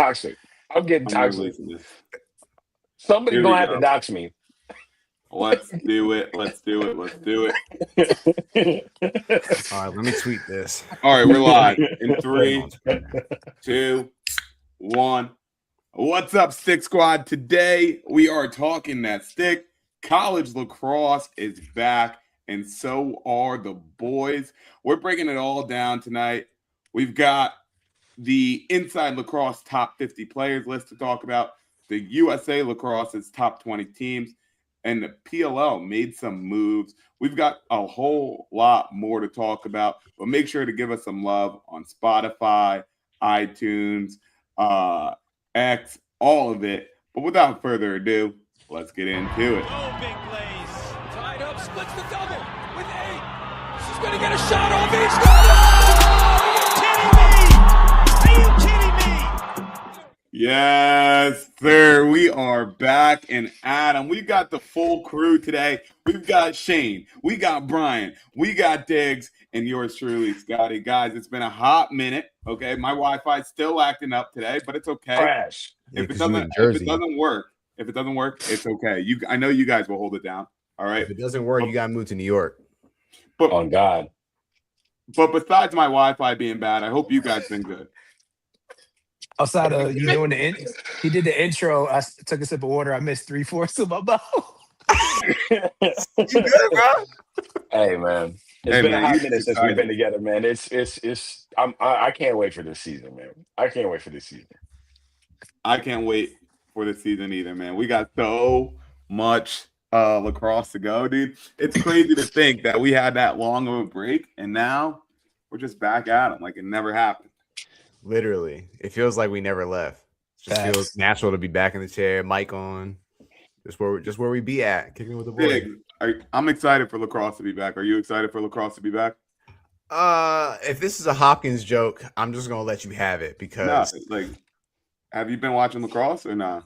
toxic. I'm getting I'm toxic. releasing this. Somebody's Here going we to have to go. dox me. Let's do it. Let's do it. Let's do it. All right, let me tweet this. All right, we're live in 3, 2, 1. What's up, Stick Squad? Today we are talking that stick. College lacrosse is back, and so are the boys. We're breaking it all down tonight. We've got the Inside Lacrosse top 50 players list to talk about, the USA Lacrosse's top 20 teams, and the PLL made some moves. We've got a whole lot more to talk about, but make sure to give us some love on Spotify, iTunes, X, all of it. But without further ado, let's get into it. Oh, big plays. Tied up, splits the double with 8. She's going to get a shot off each. Are you kidding me? Yes, sir. We are back. And Adam, we got the full crew today. We've got Shane, we got Brian, we got Diggs, and yours truly, Scotty. Guys, it's been a hot minute. Okay, my Wi-Fi's still acting up today, but it's okay. Crash. If it doesn't work, it's okay. I know you guys will hold it down. All right. If it doesn't work, you gotta move to New York. But On God. But besides my Wi-Fi being bad, I hope you guys been good. Outside of you doing he did the intro. I took a sip of water. I missed 3/4 of my mouth. You good, bro? Hey, man. It's been a hot minute since we've been together, man. I can't wait for this season, man. I can't wait for this season. I can't wait for the season either, man. We got so much lacrosse to go, dude. It's crazy to think that we had that long of a break, and now we're just back at them like it never happened. Literally, it feels like we never left. It just feels natural to be back in the chair, mic on, just where we be at, kicking with the boys. I'm excited for lacrosse to be back. Are you excited for lacrosse to be back? If this is a Hopkins joke, I'm just gonna let you have it because have you been watching lacrosse or not?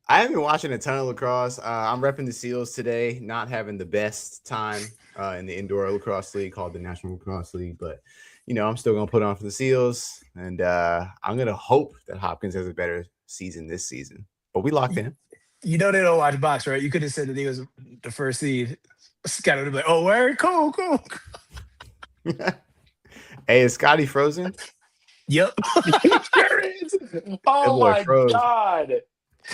I haven't been watching a ton of lacrosse. I'm repping the Seals today, not having the best time in the indoor lacrosse league called the National Lacrosse League, but I'm still gonna put on for the Seals, and I'm gonna hope that Hopkins has a better season this season. But we locked in. You know they don't watch box, right? You could have said that he was the first seed. Scott would have been like, "Oh, where? Cool." Hey, is Scotty frozen? Yep. Sure is. Oh my God.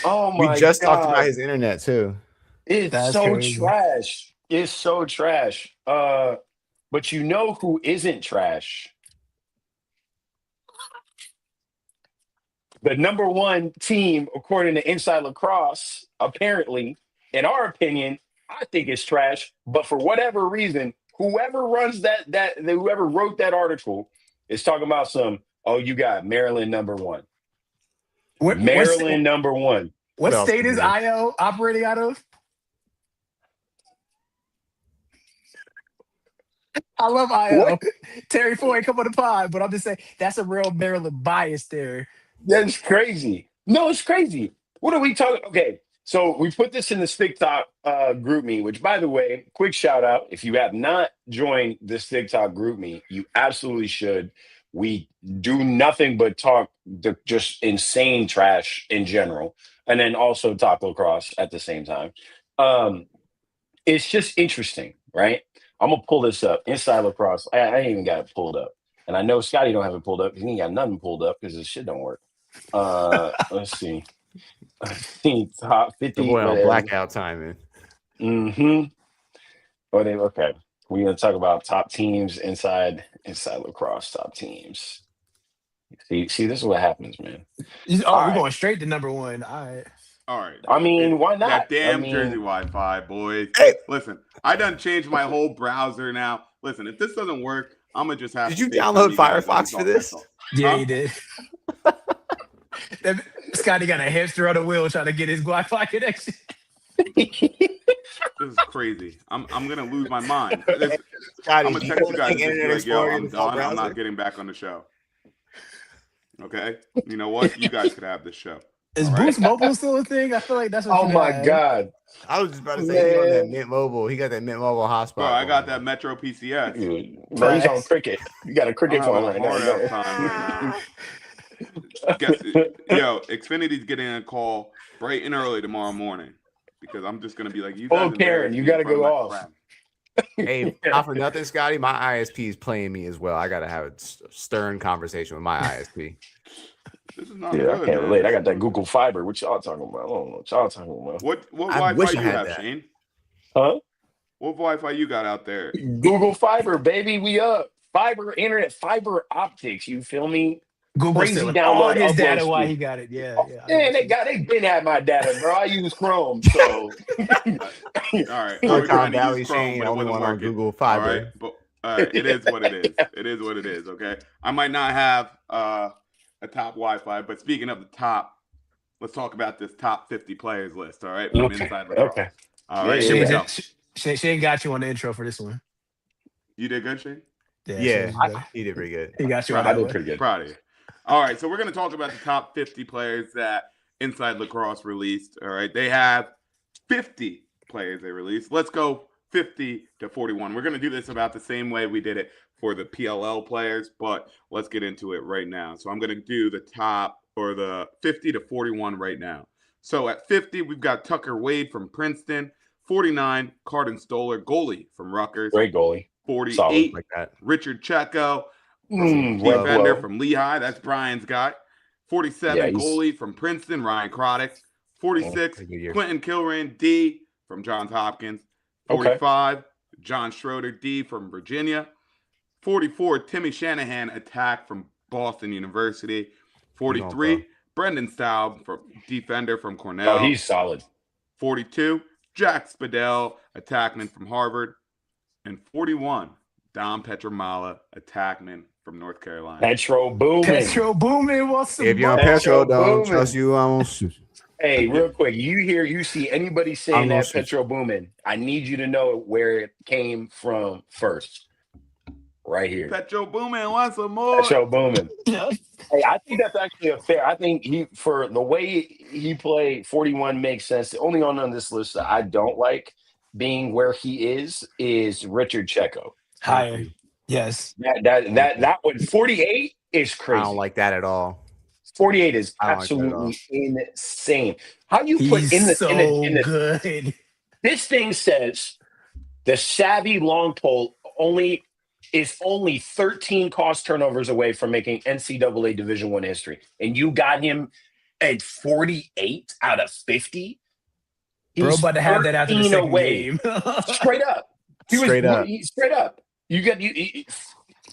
Oh my God. We just talked about his internet too. It's so trash. It's so trash. But you know who isn't trash? The number one team, according to Inside Lacrosse, apparently, in our opinion, I think it's trash. But for whatever reason, whoever runs whoever wrote that article is talking about you got Maryland number one. Maryland number one. What state is IO operating out of? I love IO. What? Terry Foy, come on the pod, but I'm just saying that's a real Maryland bias there. That's crazy. No, it's crazy. What are we talking? Okay, so we put this in the Stick Talk group me, which, by the way, quick shout out. If you have not joined the Stick Talk group me, you absolutely should. We do nothing but talk just insane trash in general, and then also talk lacrosse at the same time. It's just interesting, right? I'm going to pull this up. Inside Lacrosse. I ain't even got it pulled up. And I know Scotty don't have it pulled up because he ain't got nothing pulled up because his shit don't work. Let's see. Top 50. The boy on blackout timing. Mm-hmm. Okay. We're going to talk about top teams inside Lacrosse, top teams. See, this is what happens, man. We're going straight to number one. All right. I mean, why not? That damn Jersey Wi-Fi, boys. Hey, listen, I done changed my whole browser now. Listen, if this doesn't work, I'm gonna just have. Did you download Firefox for this? Yeah, he did. Scotty got a hamster on the wheel trying to get his Wi-Fi connection. This is crazy. I'm gonna lose my mind. Scotty, I'm gonna text you guys and be like, "Yo, I'm done. I'm not getting back on the show." Okay. You know what? You guys could have this show. Is Boost Mobile still a thing? I feel like that's what. Oh my God! I was just about to say he on that Mint Mobile. He got that Mint Mobile hotspot. Bro, I got that Metro PCS. Bro, he's on Cricket. You got a Cricket phone right now. Yo, Xfinity's getting a call bright and early tomorrow morning because I'm just gonna be like, you guys. Oh, Karen, you got to go off. Friend. Hey, not for nothing, Scotty. My ISP is playing me as well. I gotta have a stern conversation with my ISP. This is not Yeah, good, I can't man. relate. I got that Google Fiber. What y'all talking about? I don't know what y'all talking about. What I wish Wi-Fi I you had have, that. Shane? Huh? What Wi-Fi you got out there? Google Fiber, baby. We up. Fiber internet, fiber optics. You feel me? Google Crazy stealing download all his upload data while speed. he got it. Yeah, yeah. Man, they been had my data, bro. I use Chrome, so All right, I was Silicon trying to Valley, use Chrome, Shane, but it only wasn't one on working. Google All Fiber. right, but it is what it is. It is what it is. Okay, I might not have a top Wi-Fi, but speaking of the top, let's talk about this top 50 players list. All right, from Inside Lacrosse. Okay. All Yeah, right, yeah, here we yeah. go. Shane got you on the intro for this one. You did good, Shane. Yeah, Shane did. he did pretty good. He got you on I that did one. pretty good. Proud of you. All right, so we're going to talk about the top 50 players that Inside Lacrosse released. All right, they have 50 players they released. Let's go 50 to 41. We're going to do this about the same way we did it for the PLL players, but let's get into it right now. So I'm going to do the top or the 50 to 41 right now. So at 50, we've got Tucker Wade from Princeton. 49, Carden Stoller, goalie from Rutgers. Great goalie. 48, Solid like that. Richard Checo, Red defender Glow. from Lehigh. That's Brian's guy. 47, Yeah, he's- goalie from Princeton, Ryan Croddick. 46, Pretty good year. Quentin Kilrain, D from Johns Hopkins. Okay. 45, John Schroeder, D from Virginia. 44, Timmy Shanahan, attack from Boston University. 43, Brendan Staub, defender from Cornell. Oh, he's solid. 42, Jack Spadell, attackman from Harvard. And 41, Dom Petramala, attackman from North Carolina. Petro booming. Petro booming. What's the If you're on Petro Petro, don't booming. trust you. I won't shoot you. Hey, real quick, you see anybody saying I'm gonna that shoot Petro booming? I need you to know where it came from first. Right here. Petro booming, want some more? Petro booming. Hey, I think that's actually a fair. I think for the way he played, 41 makes sense. The only one on this list that I don't like being where he is Richard Checo. Higher. Yes. That one, 48 is crazy. I don't like that at all. 48 is I don't like that at all. absolutely insane. How you He's put in the so in the good. this thing says the savvy long pole is only 13 cost turnovers away from making NCAA Division I history, and you got him at 48 out of 50. Bro, about to have that after the 13 second away. game. Straight up. Straight up. Straight up. You got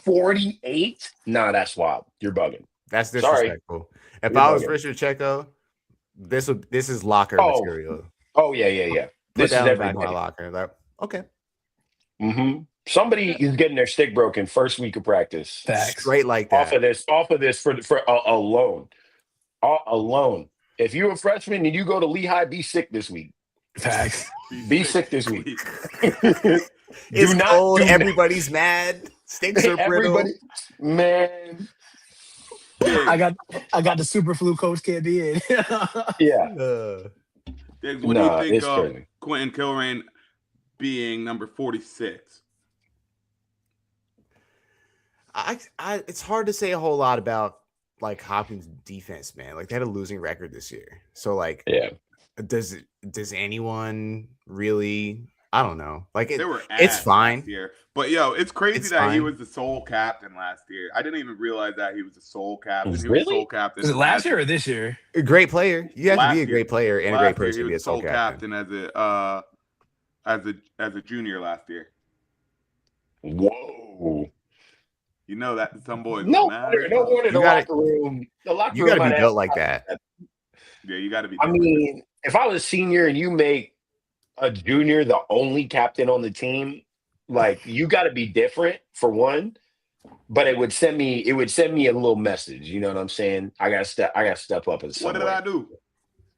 48? Nah, that's wild. You're bugging. That's Sorry. disrespectful. If You're I was bugging. Richard Checo, this is locker Oh. material. Oh, yeah. Put This is that in the back of everybody. my locker. Like, okay. Mm-hmm. Somebody is getting their stick broken first week of practice. Facts. Straight like that. Off of this for alone. Alone. If you're a freshman and you go to Lehigh, be sick this week. Facts. Be sick this week. It's cold. do not- Everybody's mad. Sticks are brittle. Everybody, man. I got the super flu coach can't be in. Yeah. Diggs, what Nah, do you think it's of crazy. Quentin Kilrain being number 46? It's hard to say a whole lot about like Hopkins' defense, man. Like they had a losing record this year, so like, Yeah. does anyone really? I don't know. Like They were it's ass fine. last year. But yo, it's crazy It's that he fine. was the sole captain last year. I didn't even realize that he was the sole captain. He was Really? sole captain. Was it last year or this year? A great player. You have to Last be a year. great player and a Last great year, person he to be a was sole captain. as a junior last year. Whoa. You know that some boys. No was mad. wonder the You gotta- locker room. The locker You room got to might be have- built like that. Yeah, you got to be. I mean, if I was a senior and you make a junior the only captain on the team, like you got to be different for one. But it would send me a little message. You know what I'm saying? I got to step up as what did someone. I do?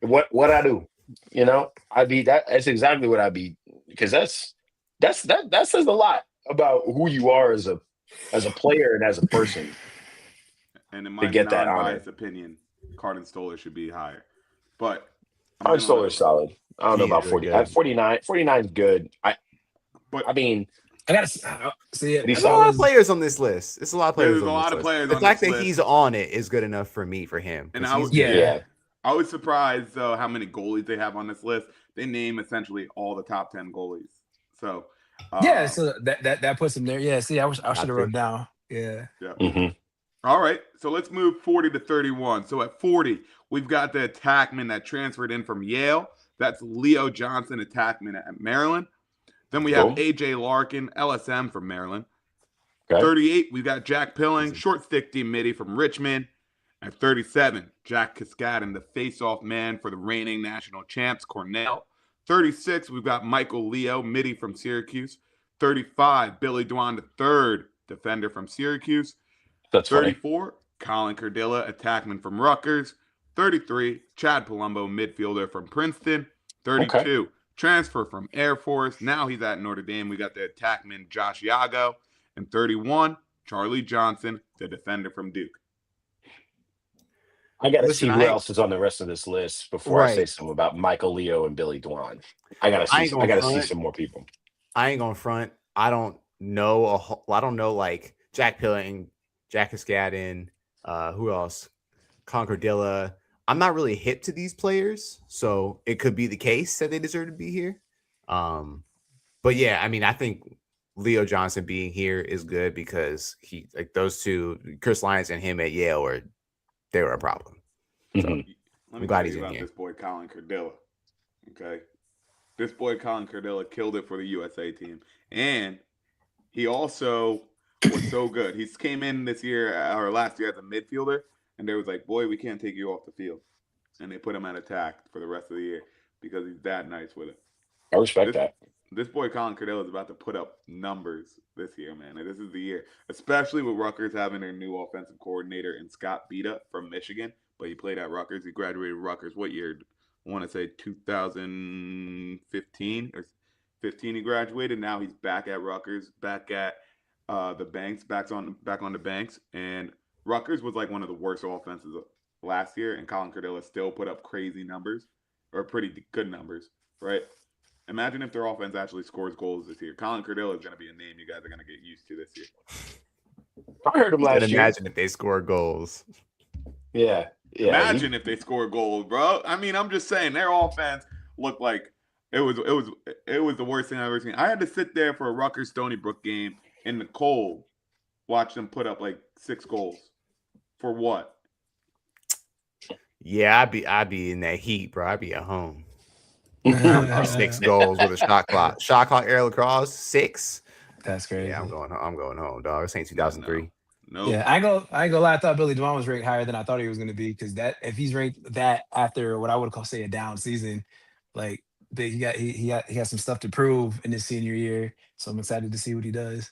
What I do? You know, I'd be that. That's exactly what I'd be, because that says a lot about who you are as a player and as a person. And in my get that non-biased opinion, Carden Stoller should be higher. But Our Stoler's solid. I don't know He's about really 40. good. 49 is good. I mean, I gotta see it. There's a lot of players on this list. It's a lot of players. There's on a lot this of list. players The on fact this that list. he's on it is good enough for me for him. And I was surprised though how many goalies they have on this list. They name essentially all the top 10 goalies. So so that puts him there. Yeah, see, I should have wrote it down. Yeah. Mm-hmm. All right, so let's move 40 to 31. So at 40, we've got the attackman that transferred in from Yale. That's Leo Johnson, attackman at Maryland. Then we have A.J. Larkin, LSM from Maryland. Okay. 38, we've got Jack Pilling, short stick D midi from Richmond. At 37, Jack Cascadin, the face-off man for the reigning national champs, Cornell. 36, we've got Michael Leo, midi from Syracuse. 35, Billy Dwan III, defender from Syracuse. That's 34, funny. Colin Cardilla, attackman from Rutgers. 33, Chad Palumbo, midfielder from Princeton. 32, transfer from Air Force. Now he's at Notre Dame. We got the attackman Josh Yago. And 31, Charlie Johnson, the defender from Duke. I got to see who else is on the rest of this list before I say something about Michael Leo and Billy Dwan. I got to see some more people. I ain't going to front. I don't know. I don't know like Jack Pilling, Jack Cascadin, who else? Concordilla. I'm not really hip to these players, so it could be the case that they deserve to be here. But yeah, I mean, I think Leo Johnson being here is good because he like those two, Chris Lyons and him at Yale, they were a problem. So I'm glad he's in here. This boy Colin Cardilla. Okay, this boy Colin Cardilla killed it for the USA team, and he also was so good. He came in this year or last year as a midfielder, and they was like, "Boy, we can't take you off the field," and they put him at attack for the rest of the year because he's that nice with it. I respect that. This boy Colin Cardilla is about to put up numbers this year, man. And this is the year, especially with Rutgers having their new offensive coordinator in Scott Bita from Michigan. But he played at Rutgers. He graduated Rutgers what year? I want to say 2015 or 15. He graduated. Now he's back at Rutgers, back at the Banks, back on the Banks. And Rutgers was like one of the worst offenses last year, and Colin Cardilla still put up crazy numbers or pretty good numbers, right? Imagine if their offense actually scores goals this year. Colin Cardilla is going to be a name you guys are going to get used to this year. I heard him last year. Imagine if they score goals. Yeah. Imagine if they score goals, bro. I mean, I'm just saying their offense looked like it was the worst thing I've ever seen. I had to sit there for a Rutgers Stony Brook game in the cold, watch them put up like 6 goals. For what? Yeah, I'd be in that heat, bro. I'd be at home. 6 goals with a shot clock. Shot clock era lacrosse 6. That's crazy. Yeah, I'm going home, dog. This ain't 2003. No. Yeah, I ain't gonna lie. I thought Billy Dwan was ranked higher than I thought he was gonna be because that if he's ranked that after what I would call say a down season, like he got some stuff to prove in his senior year. So I'm excited to see what he does.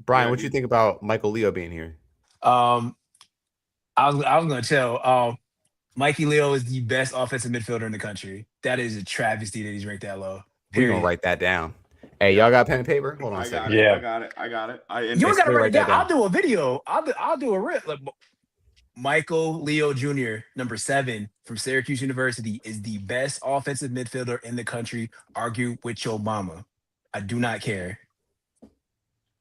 Brian, what you think about Michael Leo being here? I was gonna tell. Mikey Leo is the best offensive midfielder in the country. That is a travesty that he's ranked that low. We're gonna write that down. Hey, y'all got pen and paper? Hold on a second. I got it. You gotta write that down. I'll do a video. I'll do a rip. Like, Michael Leo Jr., number 7 from Syracuse University, is the best offensive midfielder in the country. Argue with your mama. I do not care.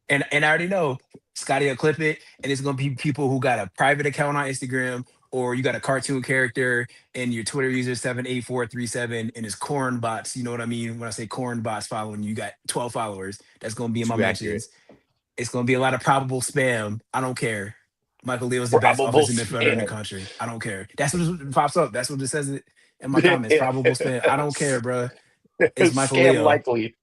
And I already know Scotty will clip it, and it's gonna be people who got a private account on Instagram, or you got a cartoon character and your Twitter user 78437 and it's corn bots. You know what I mean? When I say corn bots following you, got 12 followers. That's gonna be in my mentions. It's gonna be a lot of probable spam. I don't care. Michael Leo is the best offensive midfielder in the country. I don't care. That's what pops up. That's what it says in my comments. Probable spam. I don't care, bro. It's Michael Leo. Likely.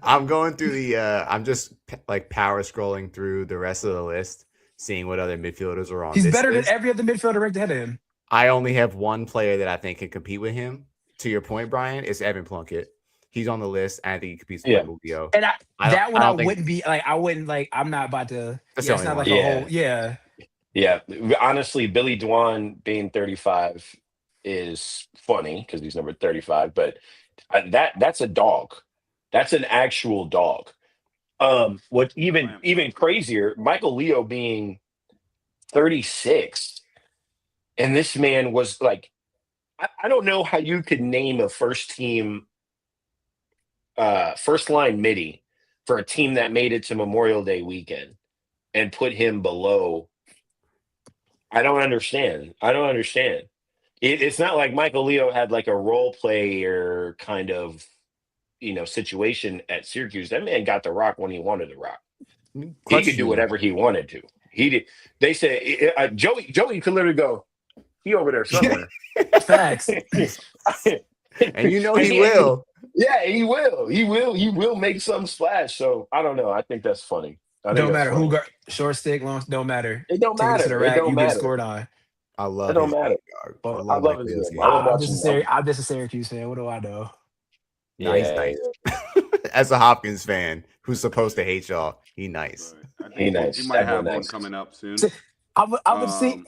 I'm going through I'm just like power scrolling through the rest of the list, seeing what other midfielders are on. He's better than every other midfielder ranked ahead of him. I only have one player that I think can compete with him. To your point, Brian, it's Evan Plunkett. He's on the list, and I think he competes with Michael Leo. And I wouldn't be like, I'm not about to. It's not like a whole. Yeah. Honestly, Billy Dwan being 35 is funny because he's number 35, but that's a dog. That's an actual dog. What even crazier, Michael Leo being 36, and this man was like, I don't know how you could name a first team first line midi for a team that made it to Memorial Day weekend and put him below. I don't understand. It's not like Michael Leo had like a role player kind of, situation at Syracuse. That man got the rock when he wanted the rock. He could do whatever he wanted to. He did. They said Joey could literally go, he over there somewhere. Facts. And he will. Yeah, he will. He will make some splash. So I don't know. I think that's funny. Don't matter who got short stick, long. Don't matter. It don't Take matter. To the rack, you get scored on. I love. It don't matter. I love his game. I'm just a Syracuse fan. What do I know? Nice. As a Hopkins fan who's supposed to hate y'all, he nice. He nice. You might have one coming up soon. I'm gonna see.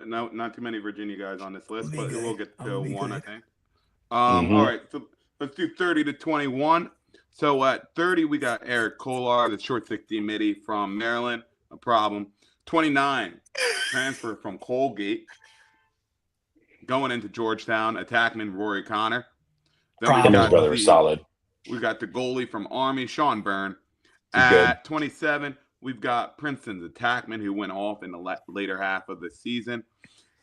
No, not too many Virginia guys on this list, but we'll get to one, I think. Mm-hmm. All right, so let's do 30 to 21. So at 30, we got Eric Kolar, the short 16 midi from Maryland. No problem. 29, transfer from Colgate. Going into Georgetown, attackman Rory Connor. Then we got brother solid. We got the goalie from Army, Sean Byrne. At 27, we've got Princeton's attackman who went off in the later half of the season,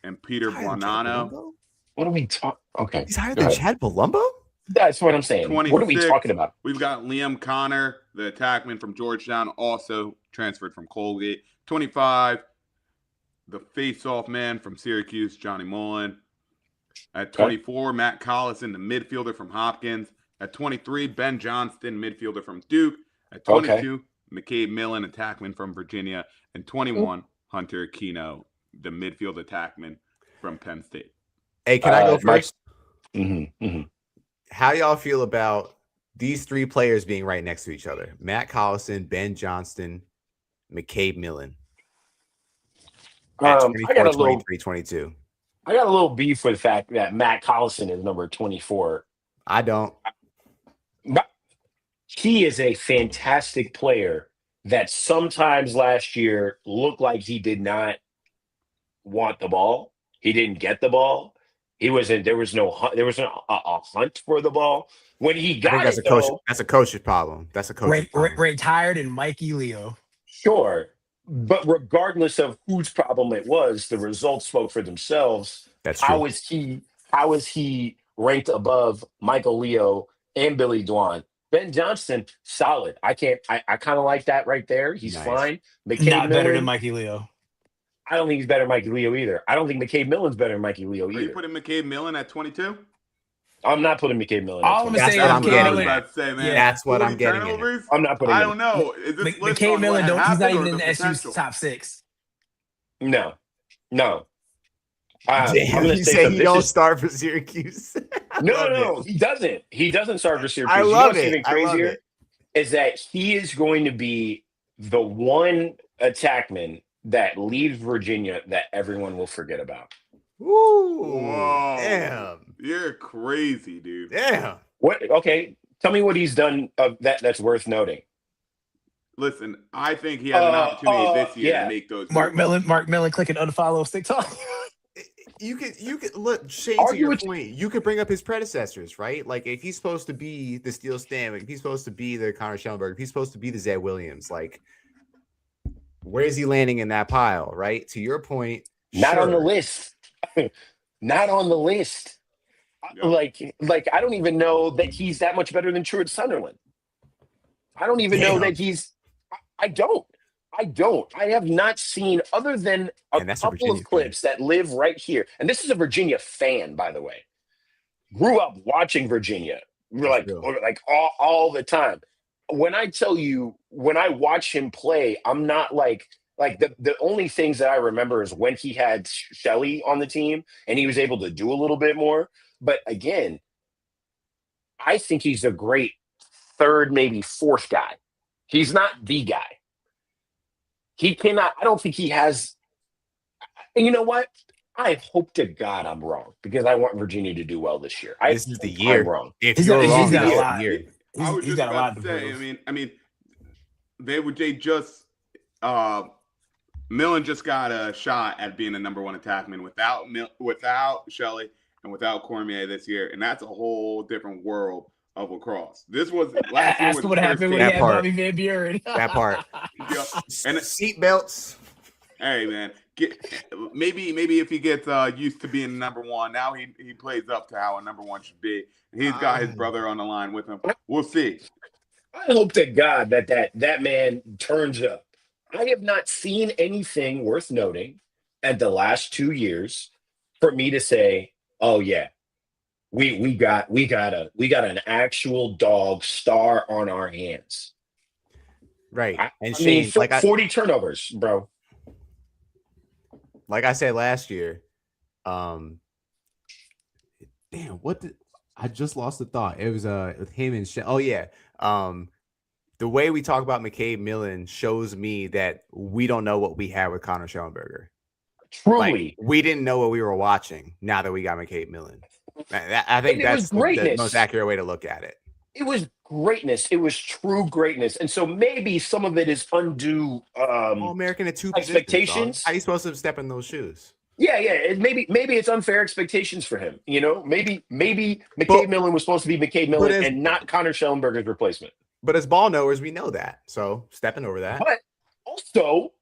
and Peter Buonanno. What are we talking? Okay, he's higher than Chad Palumbo. That's what I'm saying. What are we talking about? We've got Liam Connor, the attackman from Georgetown, also transferred from Colgate. 25, the face-off man from Syracuse, Johnny Mullen. At 24, Matt Collison, the midfielder from Hopkins. At 23, Ben Johnston, midfielder from Duke. At 22, McCabe Millen, attackman from Virginia. And 21, Hunter Aquino, the midfield attackman from Penn State. Hey, can I go first? Mm-hmm. How y'all feel about these three players being right next to each other? Matt Collison, Ben Johnston, McCabe Millen. At 24, 23, 22. I got a little beef with the fact that Matt Collison is number 24. I don't. He is a fantastic player that sometimes last year looked like he did not want the ball. He didn't get the ball. There was no hunt for the ball. When he got that's a coach's problem. That's a coach's problem. Retired and Mikey Leo. Sure. But regardless of whose problem it was, the results spoke for themselves. That's true. How is he ranked above Michael Leo and Billy Dwan? Ben Johnston, solid. I kind of like that right there. He's fine. McCabe Not better than Mikey Leo. I don't think he's better than Mikey Leo either. I don't think McCabe Millen's better than Mikey Leo either. Are you putting McCabe Millen at 22? I'm not putting McCabe Millen. All I'm That's saying what I'm getting at. That's what I'm getting at. I'm not putting. I don't know. Is this McCabe Millen, he's not even in the SU's top 6. No. Damn, you say he don't start for Syracuse? No, he doesn't. He doesn't start for Syracuse. I love it. Even crazier is that he is going to be the one attackman that leaves Virginia that everyone will forget about. Ooh, whoa. Damn. You're crazy, dude. Damn. What? Okay, tell me what he's done that's worth noting. Listen, I think he has an opportunity this year to make those. Mark Millen, click and unfollow TikTok. You could look, Shane, to your point, you could bring up his predecessors, right? Like if he's supposed to be the Steele Stanwick, if he's supposed to be the Connor Schellenberg, if he's supposed to be the Zed Williams, like where is he landing in that pile, right? To your point, not on the list. Not on the list. Yeah. Like I don't even know that he's that much better than Truett Sunderland. I don't even know that he's. I don't. I have not seen, other than a couple of clips that live right here. And this is a Virginia fan, by the way. Grew up watching Virginia, like all the time. When I tell you, when I watch him play, I'm not like the only things that I remember is when he had Shelley on the team and he was able to do a little bit more. But again, I think he's a great third, maybe fourth guy. He's not the guy. He cannot, I don't think he has, and you know what? I hope to God I'm wrong because I want Virginia to do well this year. This is the year. I'm wrong. If you're wrong, he's got a lot. I was just about to say, I mean, Millen just got a shot at being the number one attackman without Shelley and without Cormier this year, and that's a whole different world of lacrosse. This was last year Ask was him what the first happened when he game. had part. Bobby Van Buren. That part. Yeah. And Seat belts. hey man, maybe if he gets used to being number one, now he plays up to how a number one should be. He's got his brother on the line with him. We'll see. I hope to God that man turns up. I have not seen anything worth noting at the last 2 years for me to say, oh yeah, we got an actual dog star on our hands. Right. And I mean, Shane, 40 turnovers, bro. Like I said last year, I just lost the thought. It was with him and Shane. Oh yeah. The way we talk about McCabe Millen shows me that we don't know what we have with Connor Schellenberger. Truly, we didn't know what we were watching. Now that we got McCabe Millen, I think that's the most accurate way to look at it. It was greatness. It was true greatness, and so maybe some of it is undue All-American at 2 expectations. How are you supposed to step in those shoes? Yeah. Maybe it's unfair expectations for him. You know, maybe McCabe Millen was supposed to be McCabe Millen and not Connor Schellenberger's replacement. But as ball knowers, we know that. So stepping over that. But also,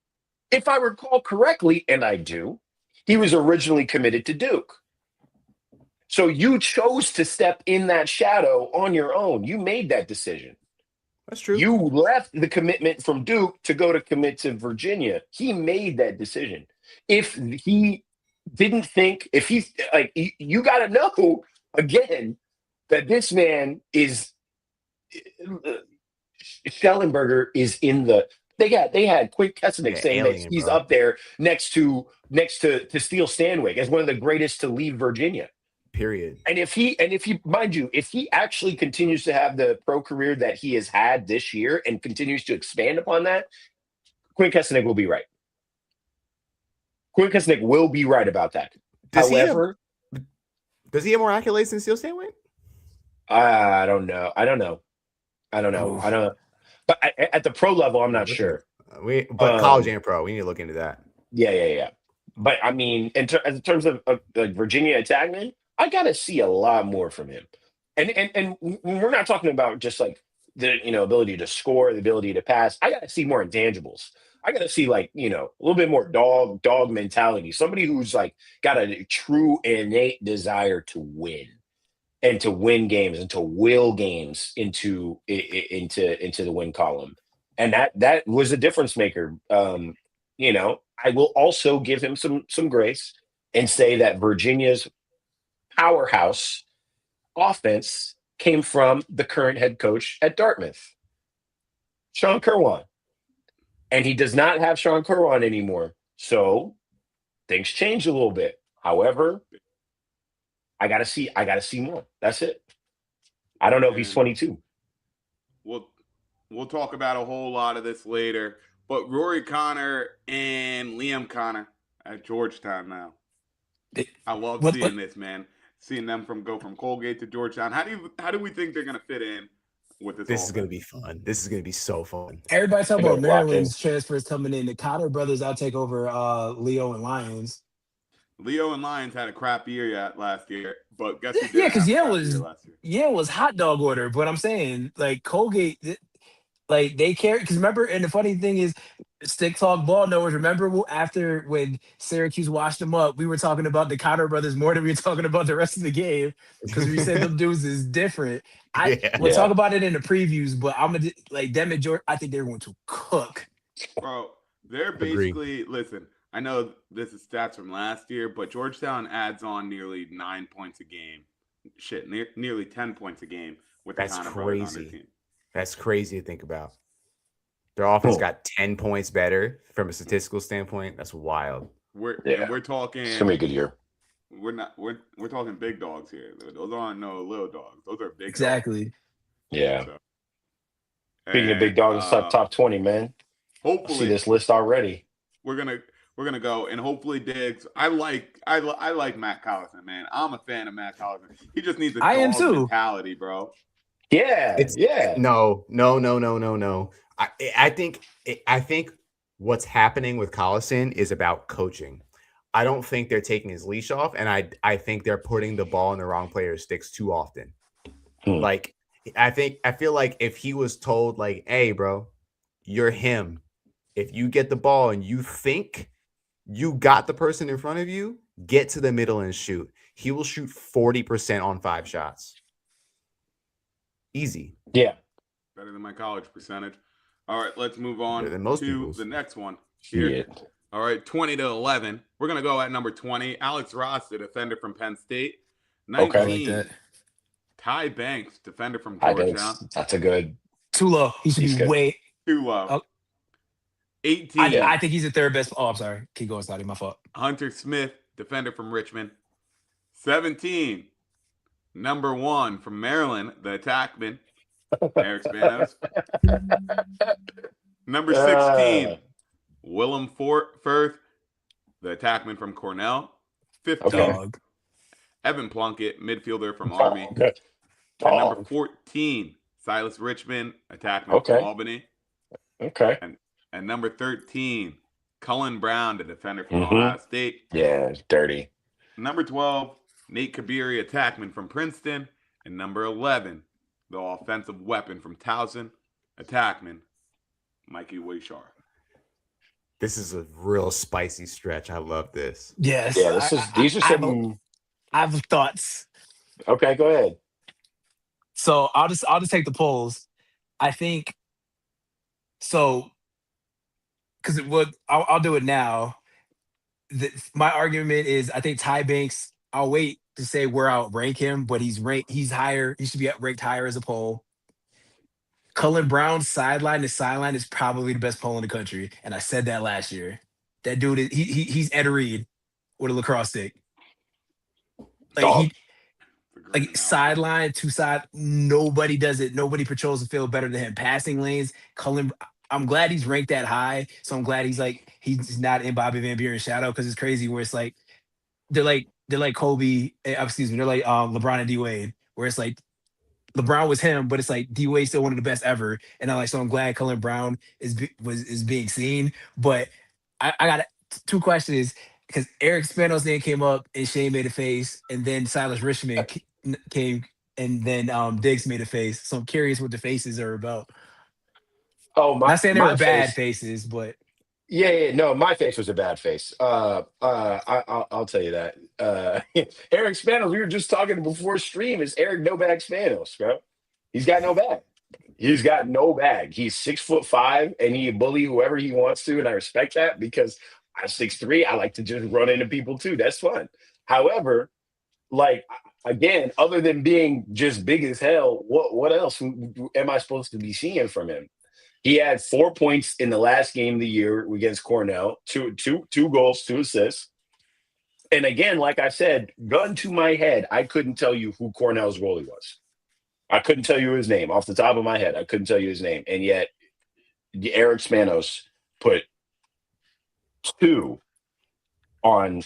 if I recall correctly, and I do, he was originally committed to Duke. So you chose to step in that shadow on your own. You made that decision. That's true. You left the commitment from Duke to go to commit to Virginia. He made that decision. If he didn't think, if he's like, you got to know again that this man is Schellenberger is in the. They had Quick Kesenick saying that he's up there next to Steele Stanwick as one of the greatest to leave Virginia. Period. And if he, mind you, if he actually continues to have the pro career that he has had this year and continues to expand upon that, Quinn Kesenick will be right. Quinn Kesenick will be right about that. Does he have more accolades than Steele Stanwick? I don't know. But at the pro level, I'm not sure. But college and pro, we need to look into that. Yeah. But I mean, in terms of like Virginia attackman, I got to see a lot more from him. And we're not talking about just like the ability to score, the ability to pass. I got to see more intangibles. I got to see like a little bit more dog mentality. Somebody who's like got a true innate desire to win. And to win games and to will games into the win column, and that was a difference maker. I will also give him some grace and say that Virginia's powerhouse offense came from the current head coach at Dartmouth, Sean Kerwin, and he does not have Sean Kerwin anymore. So things changed a little bit. However, I gotta see more. That's it. I don't know if he's 22. We'll talk about a whole lot of this later. But Rory Connor and Liam Connor at Georgetown now. I love seeing this, man. Seeing them go from Colgate to Georgetown. How do we think they're gonna fit in with this? This is gonna be fun. This is gonna be so fun. Everybody talking about Maryland's transfers coming in. The Connor brothers, I'll take over Leo and Lions. Leo and Lions had a crap year last year, but guess who did? Yeah, because Yale was hot dog order. But I'm saying, like, Colgate, like, they carry. Because remember, and the funny thing is, Stick Talk Ball Knowers, remember after when Syracuse washed them up, we were talking about the Connor brothers more than we were talking about the rest of the game because we said them dudes is different. We'll talk about it in the previews, but I'm gonna like them and George. I think they're going to cook. Bro, they're basically listen. I know this is stats from last year, but Georgetown adds on nearly 9 points a game. Shit, nearly 10 points a game with the Connor brothers on their team. That's crazy to think about. Their offense got 10 points better from a statistical standpoint. That's wild. We're talking. It's gonna be a good year. We're talking big dogs here. Those aren't no little dogs. Those are big. Exactly. Dogs. Yeah. So, speaking of big dogs, top 20, man. Hopefully, I see this list already. We're gonna go and hopefully Diggs. I like Matt Collison, man. I'm a fan of Matt Collison. He just needs a dog mentality, bro. Yeah. No. I think what's happening with Collison is about coaching. I don't think they're taking his leash off, and I think they're putting the ball in the wrong player's sticks too often. Like I feel like if he was told, like, hey, bro, you're him. If you get the ball and you think you got the person in front of you, get to the middle and shoot. He will shoot 40% on 5 shots. Easy. Yeah. Better than my college percentage. All right, let's move on to the next one here. Shit. All right, 20-11. We're going to go at number 20. Alex Ross, the defender from Penn State. 19. I like that. Ty Banks, defender from I Georgetown. think that's a good. Too low. He should be good. way Too low. Oh. 18. I think he's the third best. Oh, I'm sorry. Keep going, Scotty. My fault. Hunter Smith, defender from Richmond. 17. Number 1 from Maryland, the attackman, Eric Spanos. Number 16, Willem Firth, the attackman from Cornell. 15, Evan Plunkett, midfielder from Army. And number 14, Silas Richmond, attackman from Albany. Okay. And number 13, Cullen Brown, the defender from Ohio State. Yeah, it's dirty. Number 12, Nate Kabiri, attackman from Princeton. And number 11, the offensive weapon from Towson, attackman, Mikey Wishar. This is a real spicy stretch. I love this. Yes. Yeah, these are some. I have thoughts. Okay, go ahead. So I'll just take the polls. I think so because I'll do it now. My argument is I think Ty Banks. I'll wait to say where I'll rank him, but he's higher. He should be ranked higher as a poll. Cullen Brown's sideline is probably the best poll in the country, and I said that last year. That dude is he's Ed Reed with a lacrosse stick. Like sideline to side, nobody does it. Nobody patrols the field better than him. Passing lanes, Cullen. I'm glad he's ranked that high. So I'm glad he's not in Bobby Van Buren's shadow because it's crazy where it's like they're like Kobe. Excuse me, they're like LeBron and D Wade, where it's like LeBron was him, but it's like D Wade's still one of the best ever. And I'm glad Cullen Brown is being seen. But I got 2 questions because Eric Spanos' name came up and Shane made a face, and then Silas Richmond came, and then Diggs made a face. So I'm curious what the faces are about. Oh, not saying they were bad faces, but no, my face was a bad face. I'll tell you that. Eric Spanos, we were just talking before stream. Is Eric No Bag Spanos, bro? He's got no bag. He's got no bag. He's 6'5", and he bully whoever he wants to, and I respect that because I'm 6'3". I like to just run into people too. That's fun. However, like again, other than being just big as hell, what else am I supposed to be seeing from him? He had 4 points in the last game of the year against Cornell, two goals, 2 assists. And again, like I said, gun to my head, I couldn't tell you who Cornell's goalie was. I couldn't tell you his name off the top of my head. I couldn't tell you his name. And yet Eric Spanos put 2 on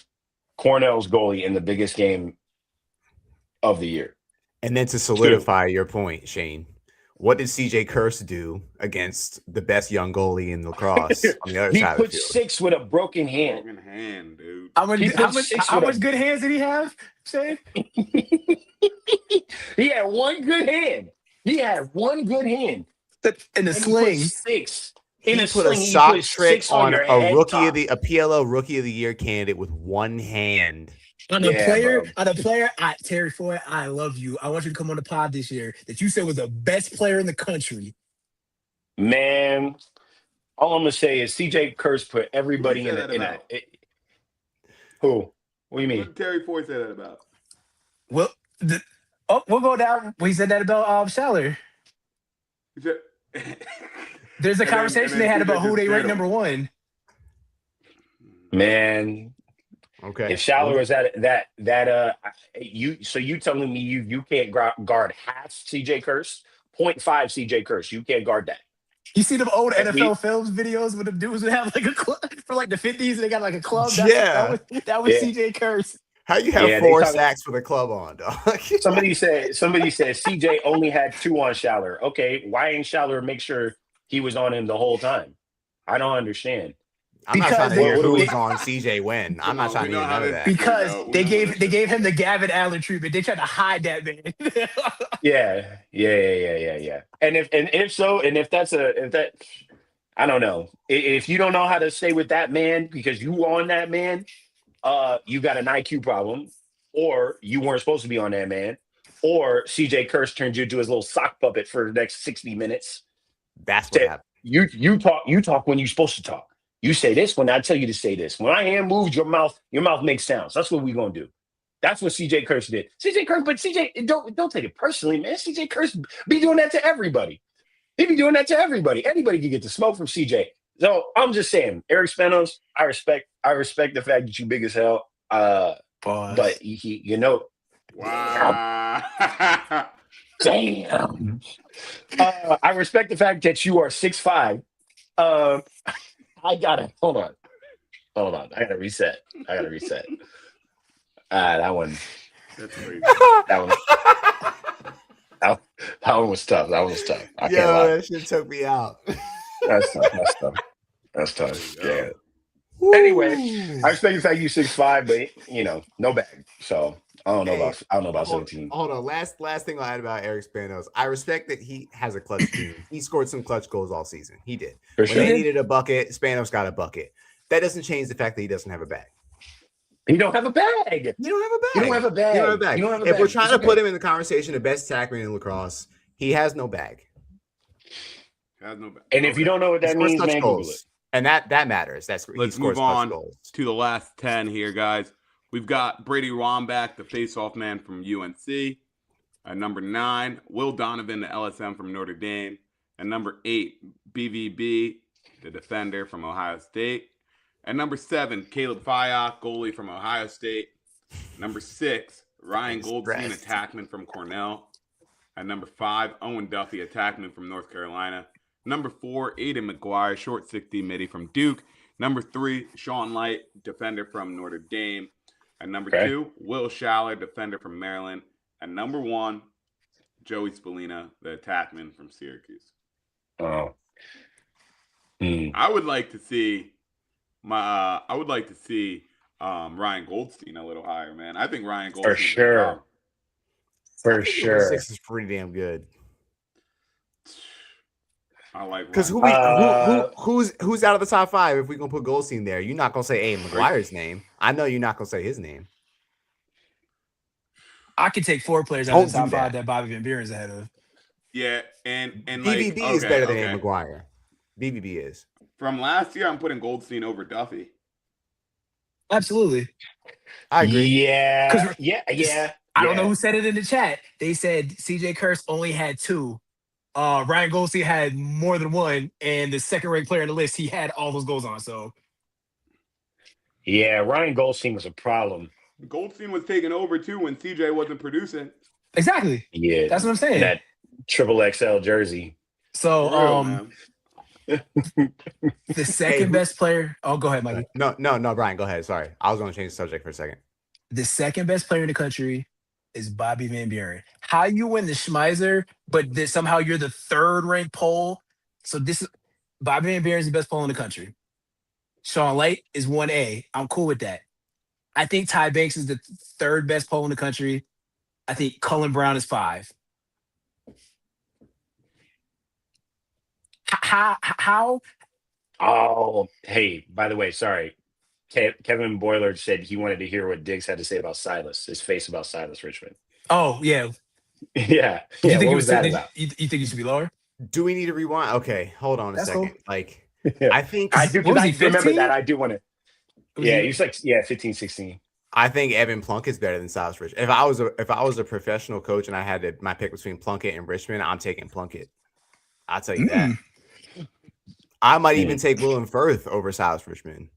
Cornell's goalie in the biggest game of the year. And then to solidify your point, Shane, what did CJ Curse do against the best young goalie in lacrosse on the other side of the field? He put 6 with a broken hand. Broken hand, dude. How much good hands did he have, Shane? He had 1 good hand. In the sling. 6. He put a sock trick on a PLO Rookie of the Year candidate with 1 hand. On a player, Terry Foy, I love you. I want you to come on the pod this year that you said was the best player in the country. Man, all I'm gonna say is CJ Curse put everybody in a. Who? What do you mean? What did Terry Foy say that about? Well, we'll go down. He said that about Schaller. There's a conversation they had about who they rank number 1. Man. Okay. If Schaller was at that you telling me you can't guard half CJ Curse, 0.5 CJ Curse, you can't guard that. You see them old NFL films videos where the dudes would have like a club for like the 50s and they got like a club. That was CJ Curse. How you have 4 sacks with a club on, dog? Somebody said CJ only had 2 on Schaller. Okay, why ain't Schaller make sure he was on him the whole time? I don't understand. I'm not trying to Because hear What do we- who's on CJ when. I'm not trying to hear none of that. because We they know gave him the Gavin Allen treatment. They tried to hide that man. Yeah. And if that, I don't know. If you don't know how to stay with that man because you on that man, you got an IQ problem, or you weren't supposed to be on that man, or CJ Kurse turned you into his little sock puppet for the next 60 minutes. That's what happened. You talk when you're supposed to talk. You say this when I tell you to say this. When I hand moves, your mouth makes sounds. That's what we're gonna do. That's what CJ Kurse did. CJ Kurse, but CJ, don't take it personally, man. CJ Kurse be doing that to everybody. He be doing that to everybody. Anybody can get the smoke from CJ. So I'm just saying, Eric Spanos, I respect the fact that you big as hell. But you know, Wow. damn. I respect the fact that you are 6'5". I gotta hold on. I gotta reset. That one. That's crazy. That one was tough. I can't Yo, lie. that shit took me out. That's tough. Yeah. Woo. Anyway, I respect the fact you 6'5", but no bag. So I don't know about 17. Hold on. Last thing I'll add about Eric Spanos. I respect that he has a clutch team. He scored some clutch goals all season. He did. For When sure. they needed a bucket, Spanos got a bucket. That doesn't change the fact that he doesn't have a bag. He don't have a bag. You don't have a bag. You don't have a bag. You don't have a bag. You don't have a If bag. we're trying It's to okay. put him in the conversation of best tackman in lacrosse, he has no bag. Has no back. And if you don't know what He that scores means, touch man, Google goals. it. And that matters. He Let's scores move touch on goals. to the last 10 here, guys. We've got Brady Wambach, the face-off man from UNC. At number 9, Will Donovan, the LSM from Notre Dame. At number 8, BVB, the defender from Ohio State. At number 7, Caleb Fyock, goalie from Ohio State. Number 6, Ryan Goldstein, attackman from Cornell. At number 5, Owen Duffy, attackman from North Carolina. Number 4, Aiden McGuire, short 60 midi from Duke. Number 3, Sean Light, defender from Notre Dame. At number 2, Will Schaller, defender from Maryland. At number 1, Joey Spallina, the attackman from Syracuse. Oh. I would like to see Ryan Goldstein a little higher, man. I think Ryan Goldstein For sure. 6 is pretty damn good. I like Because who's out of the top 5 if we're gonna put Goldstein there? You're not gonna say Aiden McGuire's name. I know you're not gonna say his name. I could take 4 players out of the top 5 that Bobby Van Buren's ahead of. Yeah, and BVB is better than Aiden McGuire. BVB is. From last year, I'm putting Goldstein over Duffy. Absolutely. I agree. Yeah. I don't know who said it in the chat. They said CJ Kurse only had 2. Ryan Goldstein had more than 1, and the second-ranked player on the list, he had all those goals on. So, yeah, Ryan Goldstein was a problem. Goldstein was taking over too when CJ wasn't producing. exactly. Yeah, That's what I'm saying. That triple XL jersey. So, the second best player. Oh, go ahead, Mikey. No, Brian, go ahead. Sorry. I was going to change the subject for a second. The second best player in the country is Bobby Van Buren. How you win the Schmeiser, but somehow you're the 3rd-ranked poll. So this is Bobby Van Buren is the best poll in the country. Sean Light is 1A. I'm cool with that. I think Ty Banks is the 3rd best poll in the country. I think Cullen Brown is 5. How? Oh, hey, by the way, sorry. Kevin Boiler said he wanted to hear what Diggs had to say about Silas, his face about Silas Richmond. Oh, yeah. Yeah. You think what was that about? You think he should be lower? Do we need to rewind? Okay, hold on a second. Cool. Like, Yeah. I think I do. What was he, remember 15? that. I do want to. Yeah, he was like 15, 16. I think Evan Plunkett's better than Silas Richmond. If I was a professional coach and I had my pick between Plunkett and Richmond, I'm taking Plunkett. I'll tell you that. I might even take Willem Firth over Silas Richmond.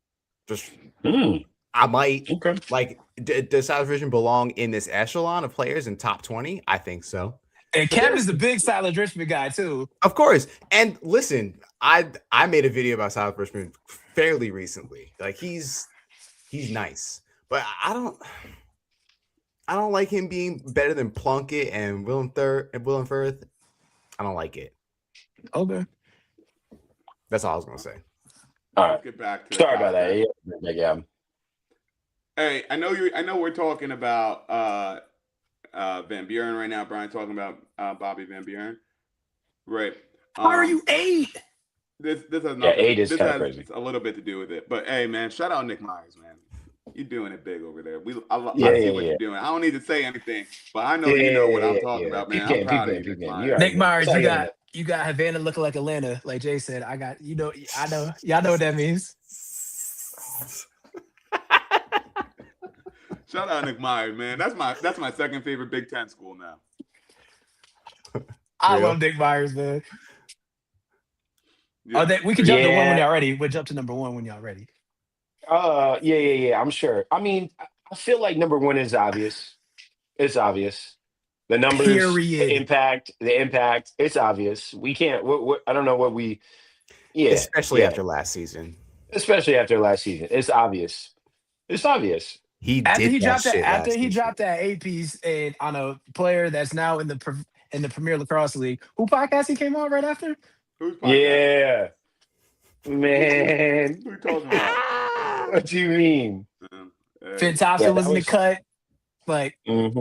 I might. Okay. Like, does Silas Richmond belong in this echelon of players in top 20? I think so. And Kevin is the big Silas Richmond guy, too. Of course. And listen, I made a video about Silas Richmond fairly recently. Like, he's nice. But I don't like him being better than Plunkett and Willem Firth. I don't like it. Okay. That's all I was gonna say. All let's right. get back to the Sorry about top 10. that. Yeah. Hey, I know we're talking about Van Buren right now. Brian talking about Bobby Van Buren. Right. How are you 8? This has Yeah, nothing. 8 is This kind of has crazy. a little bit to do with it. But hey, man, shout out Nick Myers, man. You're doing it big over there. I see what you're doing. I don't need to say anything, but I know you know what I'm talking about, man. I'm proud of you, Nick Myers. Nick Myers, you got Havana looking like Atlanta, like Jay said. I know, y'all know what that means. Shout out Nick Myers, man. That's my second favorite Big Ten school now. I love Nick Myers, man. Yeah. Oh, we can jump to one when y'all ready. We'll jump to number 1 when y'all ready. Yeah. I'm sure. I mean, I feel like number 1 is obvious. It's obvious. The numbers, the impact. It's obvious. We can't. I don't know what we. Yeah, especially after last season. It's obvious. It's obvious. After he dropped that 8-piece and on a player that's now in the Premier Lacrosse League. Who podcast he came on right after? Who's podcast? Yeah, man. Who are you talking about? What do you mean? Finn Thompson was in the cut. Like, it's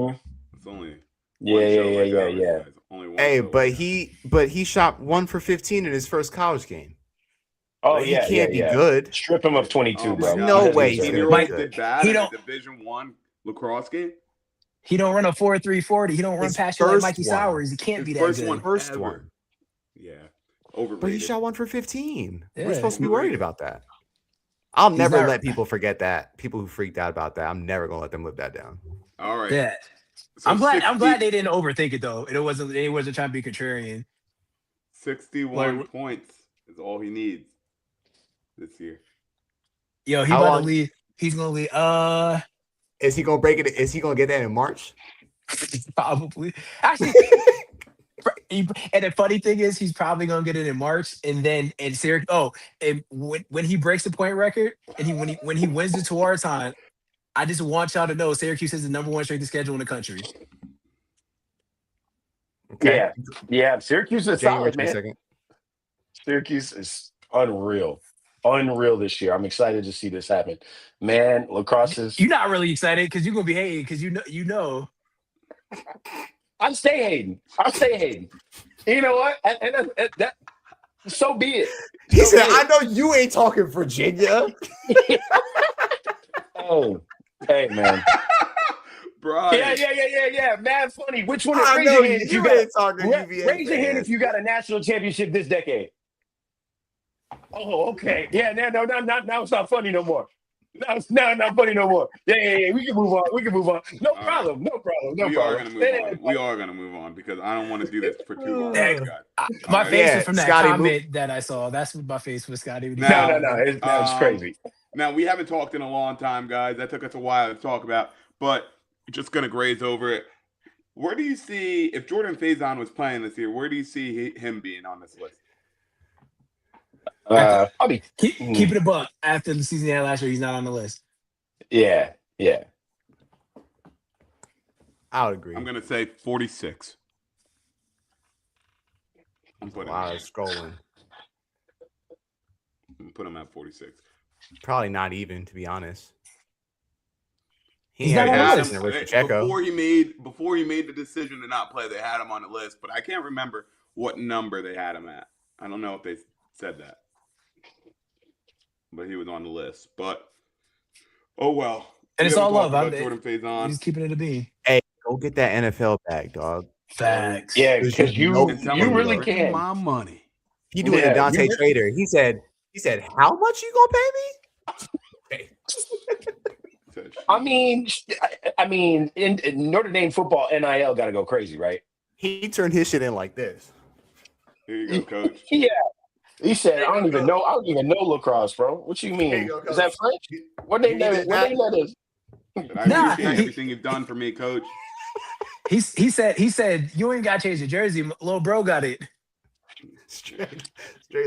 only yeah. Hey, but he shot 1 for 15 in his first college game. Oh, he can't be good. Strip him of 22, bro. No way he's gonna be good. He don't Division 1 lacrosse game. He don't run a 4.340. He don't run past you like Mikey Sowers. He can't be that good. First one. Yeah, overrated. But he shot 1 for 15. Yeah. We're supposed to be worried about that. I'll never let people forget that. People who freaked out about that, I'm never gonna let them live that down. All right. Yeah. So I'm glad they didn't overthink it though. They wasn't trying to be contrarian. 61 points is all he needs this year. Yo, he about to leave. He's gonna leave. Is he gonna break it? Is he gonna get that in March? Probably. Actually, and the funny thing is, he's probably gonna get it in March, and then in Syracuse. Oh, and when he breaks the point record, and when he wins the Tewaaraton, I just want y'all to know Syracuse is the number 1 strength of schedule in the country. Okay. Yeah. Syracuse is solid, man. Syracuse is unreal this year. I'm excited to see this happen, man. Lacrosse is. You're not really excited because you're gonna be hating because you know. I'm stay hating. You know what? And that so be it. He said, "I know you ain't talking Virginia." Oh, hey man. Brian. Yeah. Mad funny. Which one? Raise your hand if you got. Raise your hand if you got a national championship this decade. Oh, okay. Yeah, no, now it's not funny no more. Now it's not funny no more. Yeah. We can move on. No problem. We are gonna move on because I don't want to do this for too long. My face was from that comment that I saw. That's what my face was, Scotty. No. It's crazy. Now we haven't talked in a long time, guys. That took us a while to talk about, but just gonna graze over it. Where do you see if Jordan Faison was playing this year? Where do you see him being on this list? Keep it a buck. After the season he had last year, he's not on the list. Yeah. I would agree. I'm gonna say 46. Scrolling. Put him at 46. Probably not even, to be honest. He's not on the list. Before he made the decision to not play, they had him on the list, but I can't remember what number they had him at. I don't know if they said that. But he was on the list. But oh well. And it's all love. Jordan Faison. He's keeping it a B. Hey, go get that NFL bag, dog. Facts. Yeah, because you really can. My money. He doing a Dante Trader. He said, how much you gonna pay me? I mean, in Notre Dame football, NIL got to go crazy, right? He turned his shit in like this. Here you go, coach. Yeah. He said, I don't even know lacrosse, bro. What you mean? Is that French? What name that is? I appreciate everything you've done for me, coach. He said, you ain't got to change the jersey. Little bro got it. Straight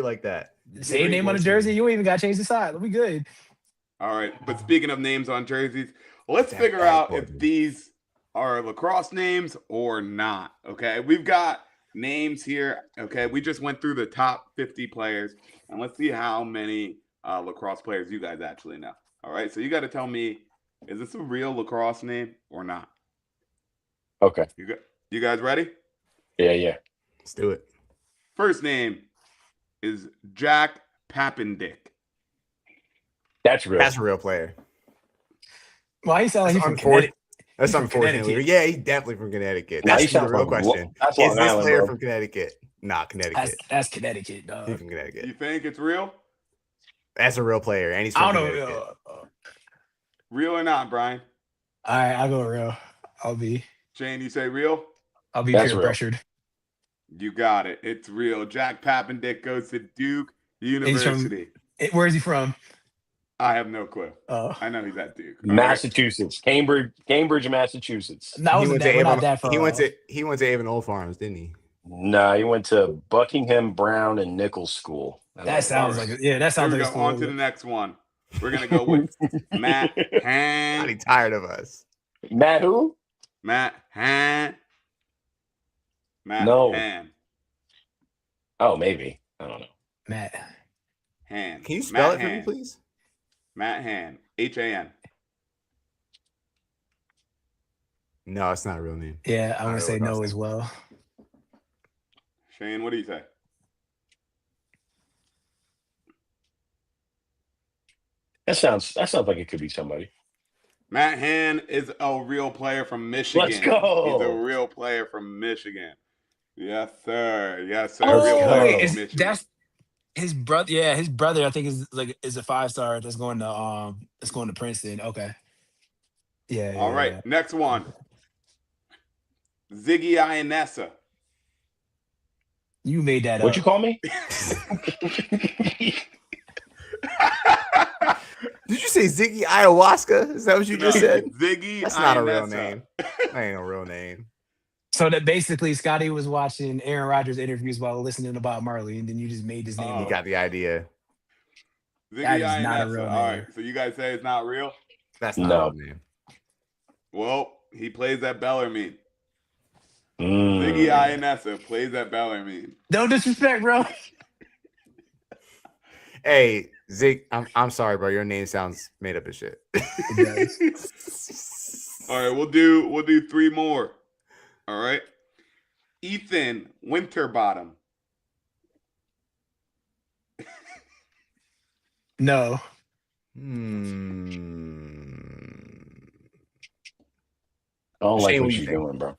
like that. Same name on the jersey. You ain't even got to change the side. We'll be good. All right. But speaking of names on jerseys, let's figure out if these are lacrosse names or not. Okay. We've got names here. Okay. We just went through the top 50 players, and let's see how many lacrosse players you guys actually know. All right, so you got to tell me, is this a real lacrosse name or not? Okay. You guys ready? Yeah. Let's do it. First name is Jack Pappendick. That's real. That's a real player. Well, he sounds like he's from unfortunate. Connecticut. That's He's from unfortunately. Connecticut. Yeah, he's definitely from Connecticut. Nah, That's he the sounds real from question. that's Is Long this Island, player bro. from Connecticut? Nah, Connecticut. That's Connecticut, dog. He's from Connecticut. You think it's real? That's a real player, and he's I from don't Connecticut. know. Real or not, Brian? All right, I'll go real. Shane, you say real? I'll be That's peer real. pressured. You got it. It's real. Jack Pappendick goes to Duke University. Where is he from? I have no clue. Oh, I know he's at Duke. Massachusetts. Cambridge, Massachusetts. that wasn't that. We're not that far. He went to Avon Old Farms, didn't he? Nah, he went to Buckingham, Brown, and Nichols School. That sounds like that sounds Here we like a go. On to the next one. We're gonna go with Matt Han. Pretty tired of us. Matt who? Matt Han. Matt No. Han. Oh, maybe. I don't know. Matt. Han. Can you spell Matt it for me, Han. please? Matt Han. H-A-N. No, it's not a real name. Yeah, I'm gonna say no Lacrosse as well. Shane, what do you say? That sounds like it could be somebody. Matt Han is a real player from Michigan. Let's go. He's a real player from Michigan. Yes, sir. Yes, sir. Oh, real player wait, from Michigan. that's his brother. Yeah, his brother. I think is a 5-star that's going to Princeton. Okay. Yeah. All right. Next one. Ziggy Ionessa. You made that up. What'd you call me? Did you say Ziggy Ayahuasca? Is that what you just said? Ziggy That's Ionessa. not a real name. That ain't a real name. So that basically Scotty was watching Aaron Rodgers interviews while listening to Bob Marley, and then you just made his name. You got the idea. Ziggy That is Ionessa. not a real name. All right. So you guys say it's not real? That's not No. a real name. Well, he plays at Bellarmine. Mm. Ziggy Ionessa plays at Bellarmine. Don't disrespect, bro. Hey, Zig, I'm sorry, bro. Your name sounds made up as shit. All right, we'll do 3 more. All right. Ethan Winterbottom. No. I don't like Shane, what what you're you doing, bro.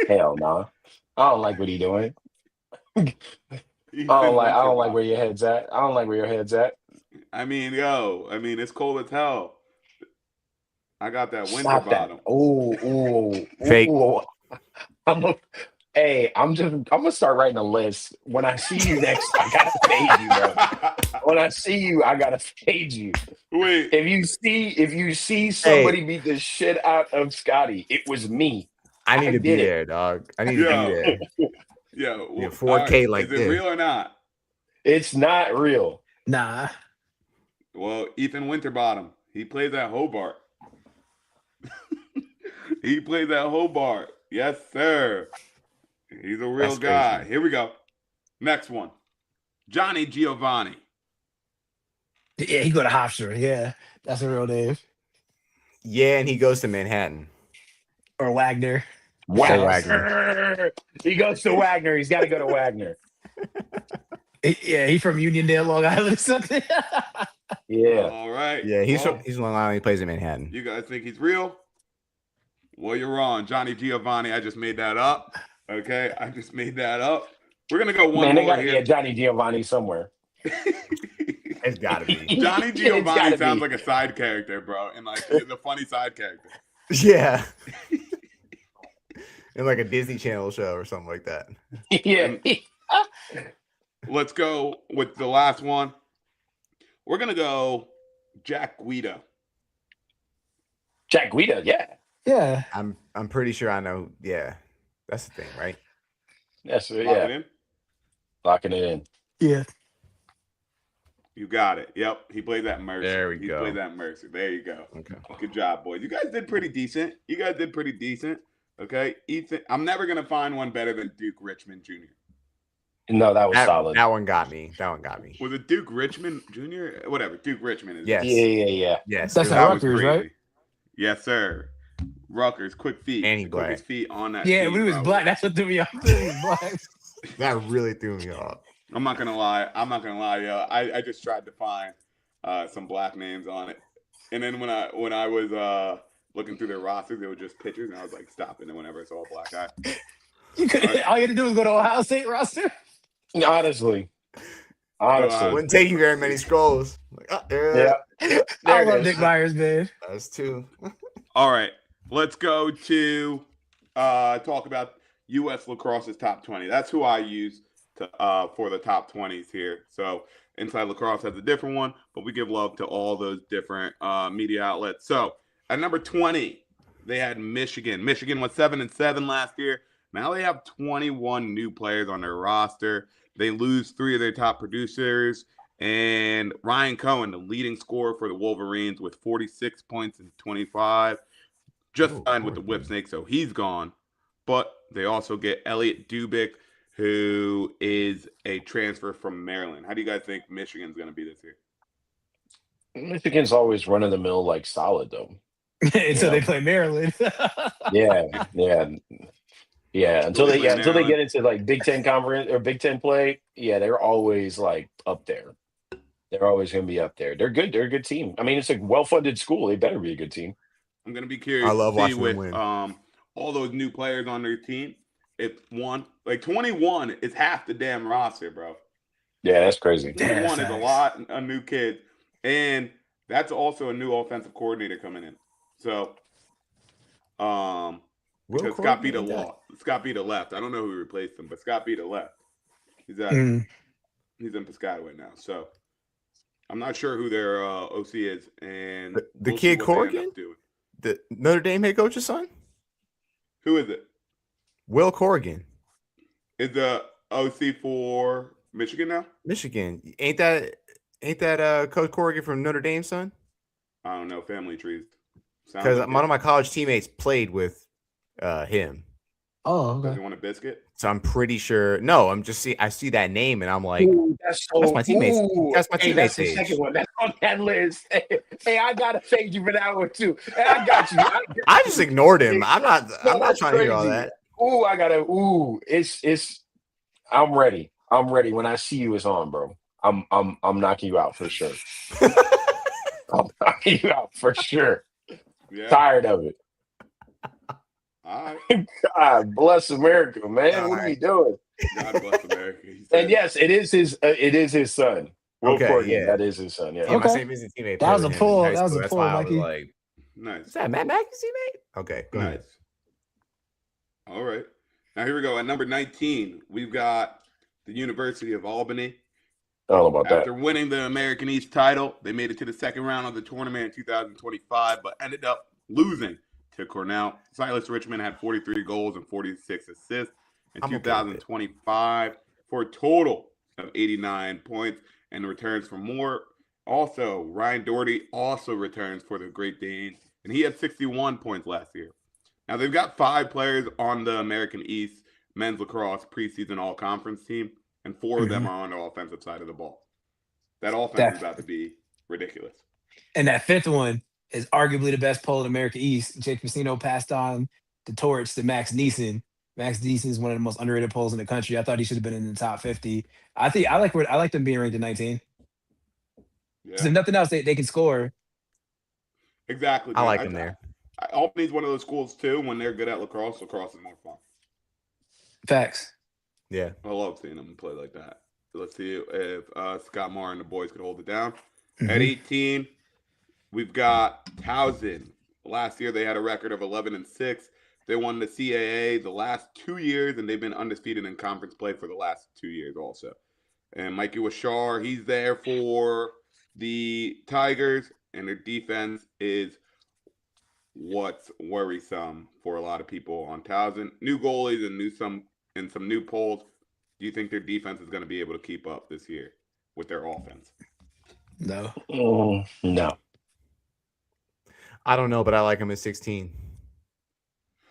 Hell no. I don't like what he's doing. I don't like where your head's at. I don't like where your head's at. I mean, it's cold as hell. I got that Stop Winterbottom. that. Oh, Fake. I'm gonna start writing a list. When I see you next, I gotta fade you, bro. When I see you, I gotta fade you. Wait. If you see somebody beat the shit out of Scotty, it was me. I need to be did it. there, dog. I need to be there. Yeah, Yeah, 4K like is it this. real or not? It's not real. Nah. Well, Ethan Winterbottom, he plays at Hobart. He plays at Hobart. Yes, sir. He's a real That's guy. crazy. Here we go. Next one. Johnny Giovanni. Yeah, he go to Hofstra. Yeah, that's a real name. Yeah, and he goes to Manhattan. Or Wagner. Wagner. He goes to Wagner. He's got to go to Wagner. Yeah, he from Uniondale, Long Island or something. Yeah. All right. Yeah, he's Well, from Long Island. He plays in Manhattan. You guys think he's real? Well, you're wrong. Johnny Giovanni, I just made that up. Okay, I just made that up. We're going to go one Man, they more got to here. get Johnny Giovanni somewhere. It's got to be. Johnny It's Giovanni gotta sounds be. like a side character, bro, and like the funny side character. Yeah. In like a Disney Channel show or something like that. Yeah. Let's go with the last one. We're gonna go Jack Guida. Jack Guida, yeah. Yeah. I'm pretty sure I know. Yeah, that's the thing, right? That's Lock it yeah. in. Locking it in. Yeah. You got it. Yep, he plays at Mercer. There we he go. plays at Mercer. There you go. Okay. Good job, boys. You guys did pretty decent. Okay, Ethan. I'm never gonna find one better than Duke Richmond Jr. No, that was solid. That one got me. Was it Duke Richmond Jr.? Whatever. Duke Richmond is. Yes. Yeah. Yes. That's at Rutgers, right? Yes, sir. Rutgers, quick feet. And he the quickest feet on that. Yeah, team, when he was probably. black, that's what threw me off. He was black. That really threw me off. I'm not gonna lie, yo. I just tried to find some black names on it, and then when I was looking through their rosters, they were just pictures, and I was like stopping it whenever I saw a black guy. You could all you had to do was go to Ohio State roster. Honestly. Wouldn't take you very many scrolls. Like, yeah. I love Nick Myers, man. That's two. All right, let's go to talk about U.S. Lacrosse's top 20. That's who I use to for the top 20s here. So Inside Lacrosse has a different one, but we give love to all those different media outlets. So at number 20, they had Michigan. Michigan was 7-7 last year. Now they have 21 new players on their roster. They lose 3 of their top producers. And Ryan Cohen, the leading scorer for the Wolverines with 46 points in 25, just signed with the Whip Snake, so he's gone. But they also get Elliot Dubik, who is a transfer from Maryland. How do you guys think Michigan's going to be this year? Michigan's always run-of-the-mill, like, solid, though. Until they play Maryland. Yeah. Until they get into like Big Ten conference or Big Ten play, they're always like up there. They're always going to be up there. They're good. They're a good team. I mean, it's a well-funded school. They better be a good team. I'm going to be curious. I love to see watching them win. All those new players on their team. If 21 is half the damn roster, bro. Yeah, that's crazy. 21 is a lot of new kids, and that's also a new offensive coordinator coming in. So, because Scott Bita left. I don't know who replaced him, but Scott Bita left. He's in Piscataway now. So I'm not sure who their OC is. And the kid Corrigan, the Notre Dame head coach's son. Who is it? Will Corrigan. Is the OC for Michigan now? Michigan. Ain't that Coach Corrigan from Notre Dame, son? I don't know. Family trees. Because one of my college teammates played with him. Oh, okay. Does he want a biscuit? So I'm pretty sure. No, I see that name and I'm like, that's my teammate's. That's my teammate's the second one. That's on that list. Hey, I gotta thank you for that one too. Hey, I got you. I just ignored him. I'm not trying to hear all that. It's I'm ready. When I see you, it's on, bro. I'm knocking you out for sure. I'm knocking you out for sure. Yeah. Tired of it. All right. God bless America, man. What are you doing? God bless America. And yes, it is his son. Will Corrigan, that is his son. Yeah. My same teammate. That was a pull. That was a That's pull, why Mikey. I was like, nice. Is that Matt Mackey's teammate? Okay, go ahead. All right. Now here we go. At number 19, we've got the University of Albany. I don't know about that. After winning the American East title, they made it to the second round of the tournament in 2025, but ended up losing to Cornell. Silas Richmond had 43 goals and 46 assists in 2025 for a total of 89 points and returns for more. Also, Ryan Doherty also returns for the Great Danes, and he had 61 points last year. Now, they've got 5 players on the American East men's lacrosse preseason all-conference team, and 4 of them are on the offensive side of the ball. That offense is about to be ridiculous. And that 5th one is arguably the best pole in America East. Jake Pacino passed on the torch to Max Neeson. Max Neeson is one of the most underrated poles in the country. I thought he should have been in the top 50. I like them being ranked at 19. Yeah. If nothing else, they can score. Exactly. I like them there. Albany's one of those schools too. When they're good at lacrosse is more fun. Facts. Yeah. I love seeing them play like that. Let's see if Scott Moore and the boys could hold it down. Mm-hmm. At 18, we've got Towson. Last year, they had a record of 11-6. They won the CAA the last 2 years, and they've been undefeated in conference play for the last 2 years also. And Mikey Washar, he's there for the Tigers, and their defense is what's worrisome for a lot of people on Towson. New goalies and some new polls. Do you think their defense is going to be able to keep up this year with their offense? No. No. I don't know, but I like him at 16.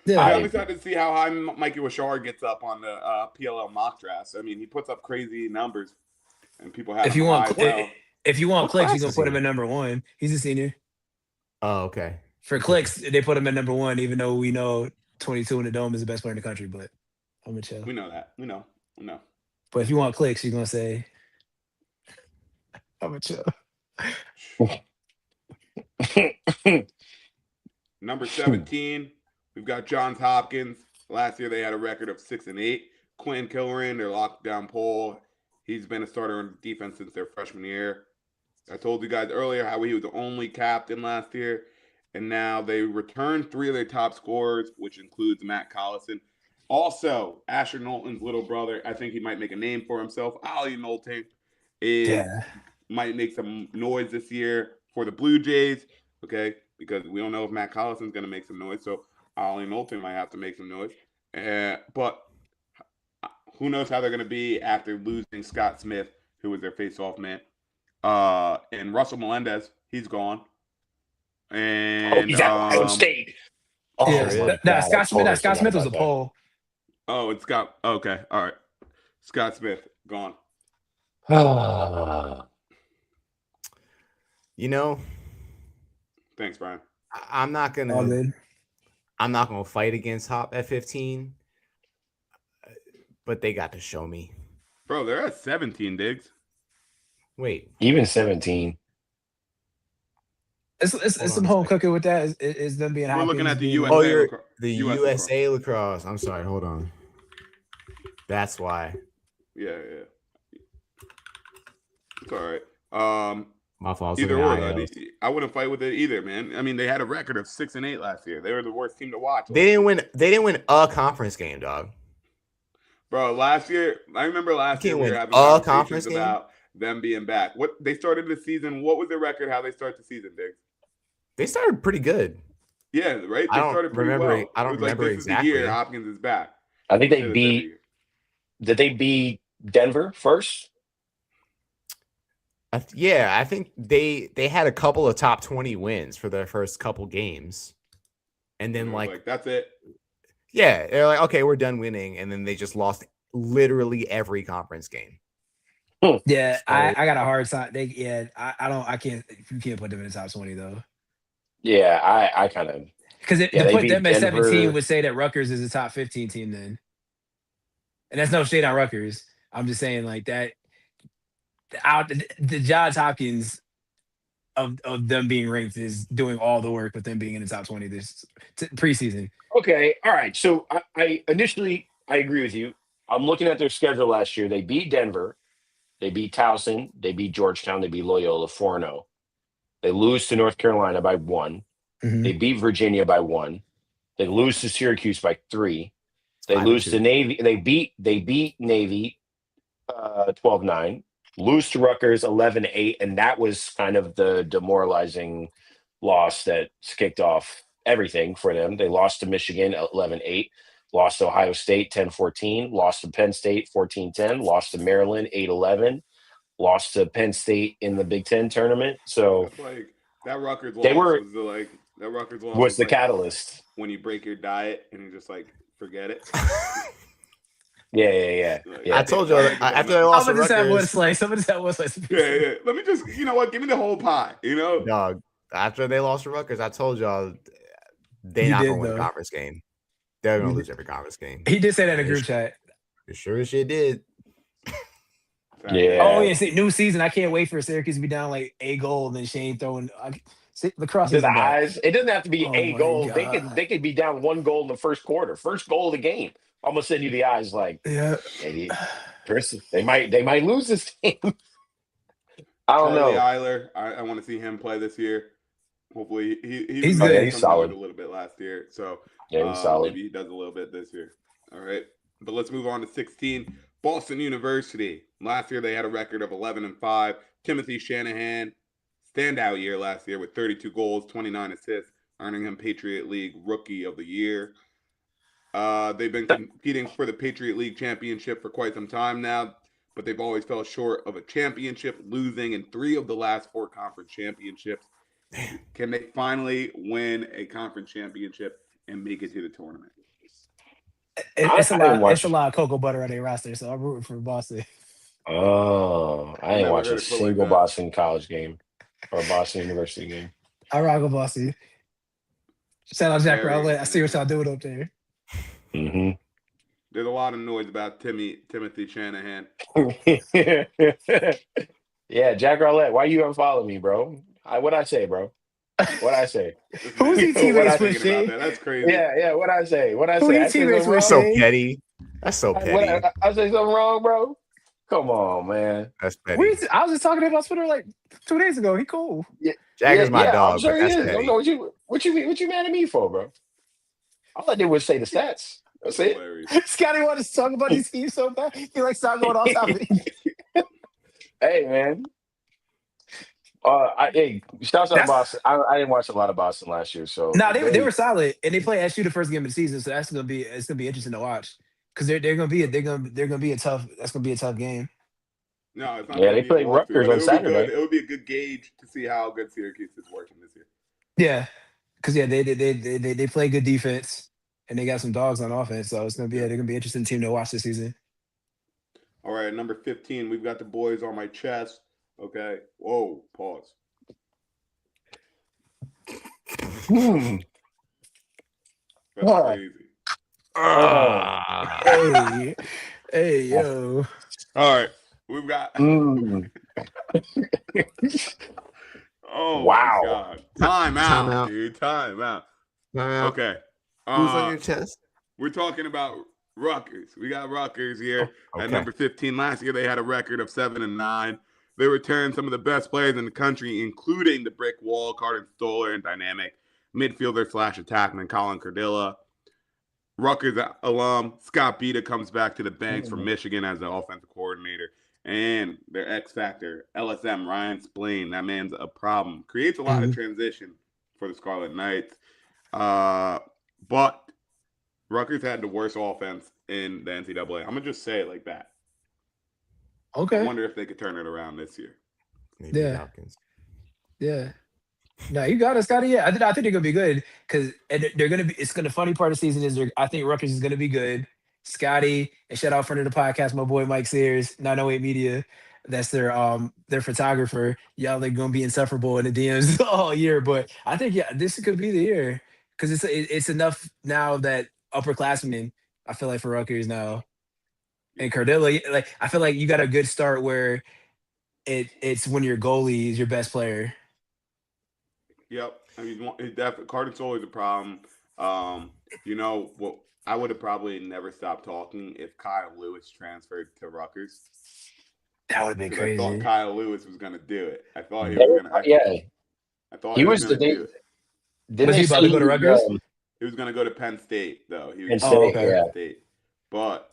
Yeah. I'm excited to see how high Mikey Washar gets up on the PLL mock drafts. I mean, he puts up crazy numbers, and people have If him you want, high as well. if you want What clicks, you class can is put he? him at number 1. He's a senior. Oh, okay. For clicks, they put him at number 1, even though we know 22 in the dome is the best player in the country. But I'm gonna chill. We know that. We know. But if you want clicks, you're gonna say I'm gonna chill. Number 17, we've got Johns Hopkins. Last year they had a record of 6-8. Quentin Killoran, their lockdown pole. He's been a starter on defense since their freshman year. I told you guys earlier how he was the only captain last year. And now they returned 3 of their top scorers, which includes Matt Collison. Also, Asher Knowlton's little brother, I think he might make a name for himself. Ollie Knowlton might make some noise this year for the Blue Jays, okay? Because we don't know if Matt Collison's going to make some noise. So Ollie Knowlton might have to make some noise. But who knows how they're going to be after losing Scott Smith, who was their face-off man. And Russell Melendez, he's gone. And he's at Ohio State. Oh, yeah. Scott Smith was a pole. Oh, it's Scott. Okay, all right. Scott Smith gone. You know, thanks, Brian. I'm not gonna fight against Hop at 15, but they got to show me. Bro, they're at 17, Diggs. Wait, even 17. It's some home cooking with that. Is them being. We're looking at the USA. Oh, you're the USA Lacrosse. I'm sorry. Hold on. That's why. Yeah. It's all right. My fault. Either or, I wouldn't fight with it either, man. I mean, they had a record of 6-8 last year. They were the worst team to watch. They didn't win. They didn't win a conference game, dog. Bro, last year, I remember last year we were having a conference game about them being back. What they started the season? What was their record? How they start the season, Diggs? They started pretty good. Yeah, right. They started pretty well. I don't remember exactly. This is the year Hopkins is back. I think they beat. Did they beat Denver first? Yeah, I think they had a couple of top 20 wins for their first couple games, and then like that's it. Yeah, they're like, okay, we're done winning, and then they just lost literally every conference game. Yeah, so, I got a hard time. I can't. You can't put them in the top 20 though. Yeah, I kind of because to put them at 17 would say that Rutgers is a top 15 team then, and that's no shade on Rutgers. I'm just saying like that. The Johns Hopkins of them being ranked is doing all the work with them being in the top 20 this preseason. Okay, all right. So I initially agree with you. I'm looking at their schedule last year. They beat Denver, they beat Towson, they beat Georgetown, they beat Loyola 4-0. They lose to North Carolina by 1. Mm-hmm. They beat Virginia by 1. They lose to Syracuse by 3. They lose to Navy. They beat Navy 12-9. Lose to Rutgers 11-8, and that was kind of the demoralizing loss that kicked off everything for them. They lost to Michigan 11-8, lost to Ohio State 10-14, lost to Penn State 14-10, lost to Maryland 8-11, lost to Penn State in the Big Ten tournament. So that's like that Rutgers loss was the catalyst when you break your diet and you just like forget it. Yeah. I told you after they lost to Rutgers. Somebody said one slice. Yeah. Let me just, you know what? Give me the whole pie. You know, dog. After they lost to Rutgers, I told y'all they're not gonna win a conference game. They're gonna lose every conference game. He did say that in a group chat. You sure as shit did. Yeah. Oh yeah. See, new season. I can't wait for Syracuse to be down like a goal and then Shane throwing. Lacrosse to the eyes. It doesn't have to be a goal. God. They could be down 1 goal in the first quarter. First goal of the game. I'm gonna send you the eyes like, maybe Chris, they might lose this game. I don't know. Eiler, I want to see him play this year. Hopefully, he's good. Yeah, he's solid. A little bit last year, so yeah, he's solid. Maybe he does a little bit this year. All right, but let's move on to 16. Boston University. Last year they had a record of 11-5. Timothy Shanahan, standout year last year with 32 goals, 29 assists, earning him Patriot League Rookie of the Year. They've been competing for the Patriot League championship for quite some time now, but they've always fell short of a championship, losing in 3 of the last 4 conference championships. Can they finally win a conference championship and make it to the tournament. It's a lot of cocoa butter on their roster, so I'm rooting for Boston. Oh, I ain't Never watched heard a it put like single that. Boston college game or Boston University game. I rock with Boston. Shout out Jack Very Rowlett. I see what exciting. y'all doing up there. Mm-hmm. There's a lot of noise about Timothy Shanahan. Yeah, Jack Rowlett, why you unfollow me, bro? What I say, bro? What I say? Who's he What teammates I with, Thinking about Shane? that. That's crazy. Yeah, what I say? What I Who say? he I say teammates something with, That's wrong? so Shane? petty. That's so petty. I say something wrong, bro? Come on, man. That's petty. I was just talking to him on Twitter like 2 days ago. He cool. Jagger's my I'm dog, sure but he that's is. I don't know petty. what you mad at me for, bro? All I did was say the stats. That's That's it. hilarious. Scotty wanted to talk about these teams so bad. He like start going off topic. Hey, man. Shouts out Boston. I didn't watch a lot of Boston last year, so Nah, they were solid, and they play SU the first game of the season, so it's gonna be interesting to watch because they're gonna be a tough game. No, it's not Yeah, going they to be a play walkthrough, Rutgers but on it would be Saturday. good. It would be a good gauge to see how good Syracuse is working this year. Yeah, because they play good defense and they got some dogs on offense, so they're gonna be an interesting team to watch this season. All right, number 15, we've got the boys on my chest. Okay. Whoa, pause. That's crazy. Hey, yo. All right, we've got. Oh Wow. my God! Time out, Timeout. dude. Time out. Timeout. Okay. Who's on your chest? We're talking about Rutgers. We got Rutgers here at Okay. number 15. Last year they had a record of 7-9. They returned some of the best players in the country, including the brick wall, Carter Stoller, and dynamic midfielder / attackman Colin Cardilla. Rutgers alum Scott Bita comes back to the Banks from Michigan as the offensive coordinator. And their X factor, LSM Ryan Splain, that man's a problem. Creates a lot of transition for the Scarlet Knights. But Rutgers had the worst offense in the NCAA. I'm going to just say it like that. Okay. I wonder if they could turn it around this year. Yeah. No, you got it, Scotty. Yeah, I think they're gonna be good because they're gonna be. It's gonna. Funny part of the season is I think Rutgers is gonna be good. Scotty, and shout out friend of the podcast, my boy Mike Sears, 908 Media. That's their photographer. Y'all they're gonna be insufferable in the DMs all year, but I think this could be the year because it's enough now that upperclassmen. I feel like for Rutgers now, and Cardilla, like I feel like you got a good start where it's when your goalie is your best player. Yep. I mean, Carter Stoller is a problem. I would have probably never stopped talking if Kyle Lewis transferred to Rutgers. That would have been crazy. I thought Kyle Lewis was going to do it. I thought he was going to. I thought he was going to do it. Was he about to go to Rutgers? He was going to go to Penn State, though. He was Penn Penn State. But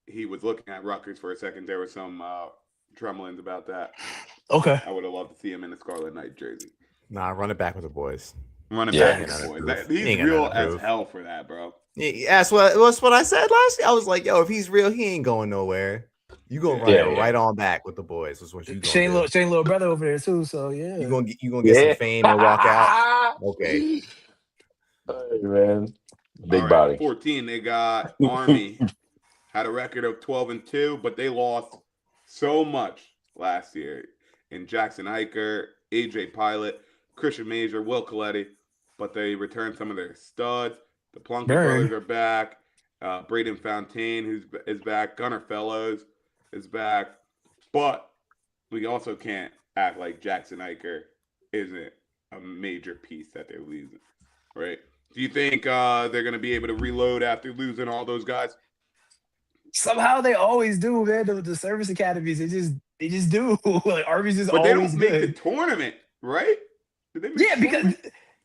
he was looking at Rutgers for a second. There were some tremblings about that. Okay. I would have loved to see him in the Scarlet Knight jersey. Nah, run it back with the boys. Run it back with the boys. He's real as hell for that, bro. Yeah, that's what I said last year. I was like, yo, if he's real, he ain't going nowhere. You gonna run it right on back with the boys. That's what you gonna do. Shane little brother over there too. So yeah, you gonna get some fame and walk out. Okay. Hey, man. Big body. 14, they got Army. Had a record of 12-2, but they lost so much last year. In Jackson Eicher, AJ Pilot, Christian Major, Will Coletti, but they returned some of their studs. The Plunker brothers are back. Braden Fontaine, is back. Gunnar Fellows is back. But we also can't act like Jackson Eicher isn't a major piece that they're losing, right? Do you think they're going to be able to reload after losing all those guys? Somehow they always do, man. The service academies, they just do. Like Arby's is but always they don't make the tournament, right? Because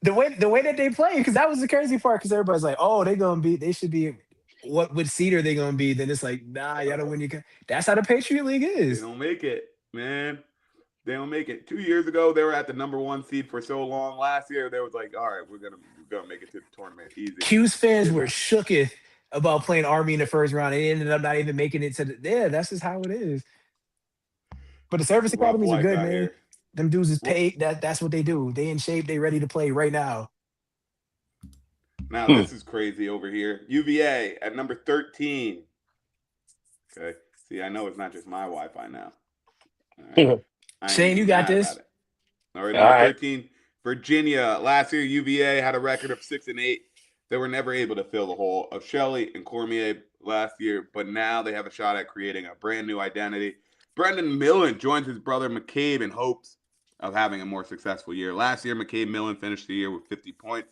the way that they play, because that was the crazy part. Because everybody's like, oh, they should be. What seed are they gonna be? Then it's like, nah, y'all don't win. That's how the Patriot League is. They don't make it, man. They don't make it. 2 years ago, they were at the number 1 seed for so long. Last year, they was like, all right, we're gonna make it to the tournament easy. Q's fans were shooketh about playing Army in the first round. They ended up not even making it to the. Yeah, that's just how it is. But the service academies are good, man. Here. Them dudes is paid. That's what they do. They in shape. They ready to play right now. Now this is crazy over here. UVA at number 13. Okay. See, I know it's not just my Wi-Fi now. All right. Shane, you got this. All right, number 13, Virginia. Last year, UVA had a record of 6-8. They were never able to fill the hole of Shelley and Cormier last year, but now they have a shot at creating a brand new identity. Brendan Millen joins his brother McCabe in hopes of having a more successful year. Last year, McCabe Millen finished the year with 50 points.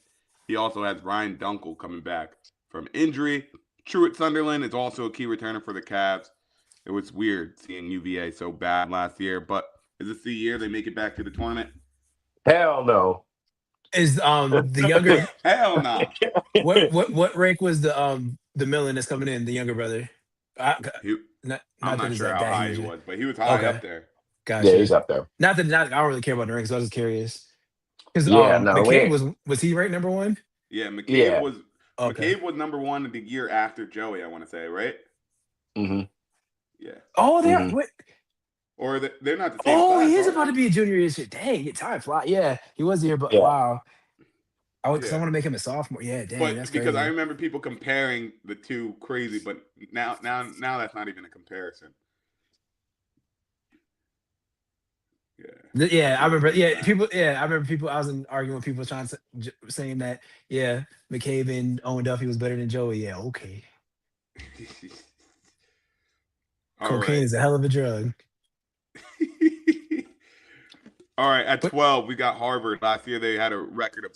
He also has Ryan Dunkel coming back from injury. Truett Sunderland is also a key returner for the Cavs. It was weird seeing UVA so bad last year, but is this the year they make it back to the tournament? Hell no. Is the younger Hell no. What rank was the Millen that's coming in, the younger brother? I'm not sure how high he was, but he was high up there. Gotcha. Yeah, he's up there. Not that I don't really care about the ranks, so I was just curious. Because McCabe was he ranked number 1? Yeah, McCabe was number 1 the year after Joey, I want to say, right? Mm-hmm. Yeah. Oh, they're what? Or they're not the same. Oh, class, he is about to be a junior this year. Dang, time fly. Yeah, he was here, but wow. I want to make him a sophomore. Yeah, dang, but that's because crazy. I remember people comparing the two crazy, but now that's not even a comparison. Yeah, I remember. Yeah, people. Yeah, I remember people. I was arguing with people saying that. Yeah, McCabe and Owen Duffy was better than Joey. Yeah, okay. Cocaine is a hell of a drug. All right, at 12, we got Harvard. Last year, they had a record of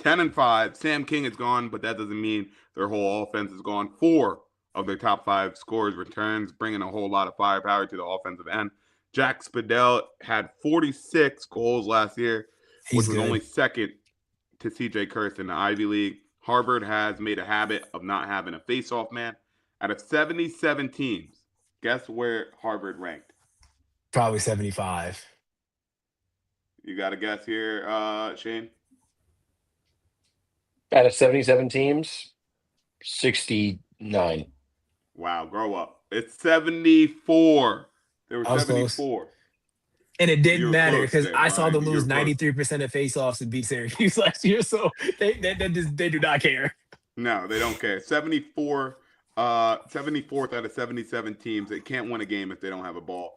10-5. Sam King is gone, but that doesn't mean their whole offense is gone. 4 of their top 5 scorers returns, bringing a whole lot of firepower to the offensive end. Jack Spadell had 46 goals last year, which was only second to CJ Kurth in the Ivy League. Harvard has made a habit of not having a face-off man. Out of 77 teams, guess where Harvard ranked? Probably 75. You got a guess here, Shane? Out of 77 teams, 69. Wow, grow up. It's 74. There were 74. Close. And it didn't matter because I saw them lose 93% of faceoffs and beat Syracuse last year, so they do not care. No, they don't care. 74, 74th out of 77 teams. They can't win a game if they don't have a ball.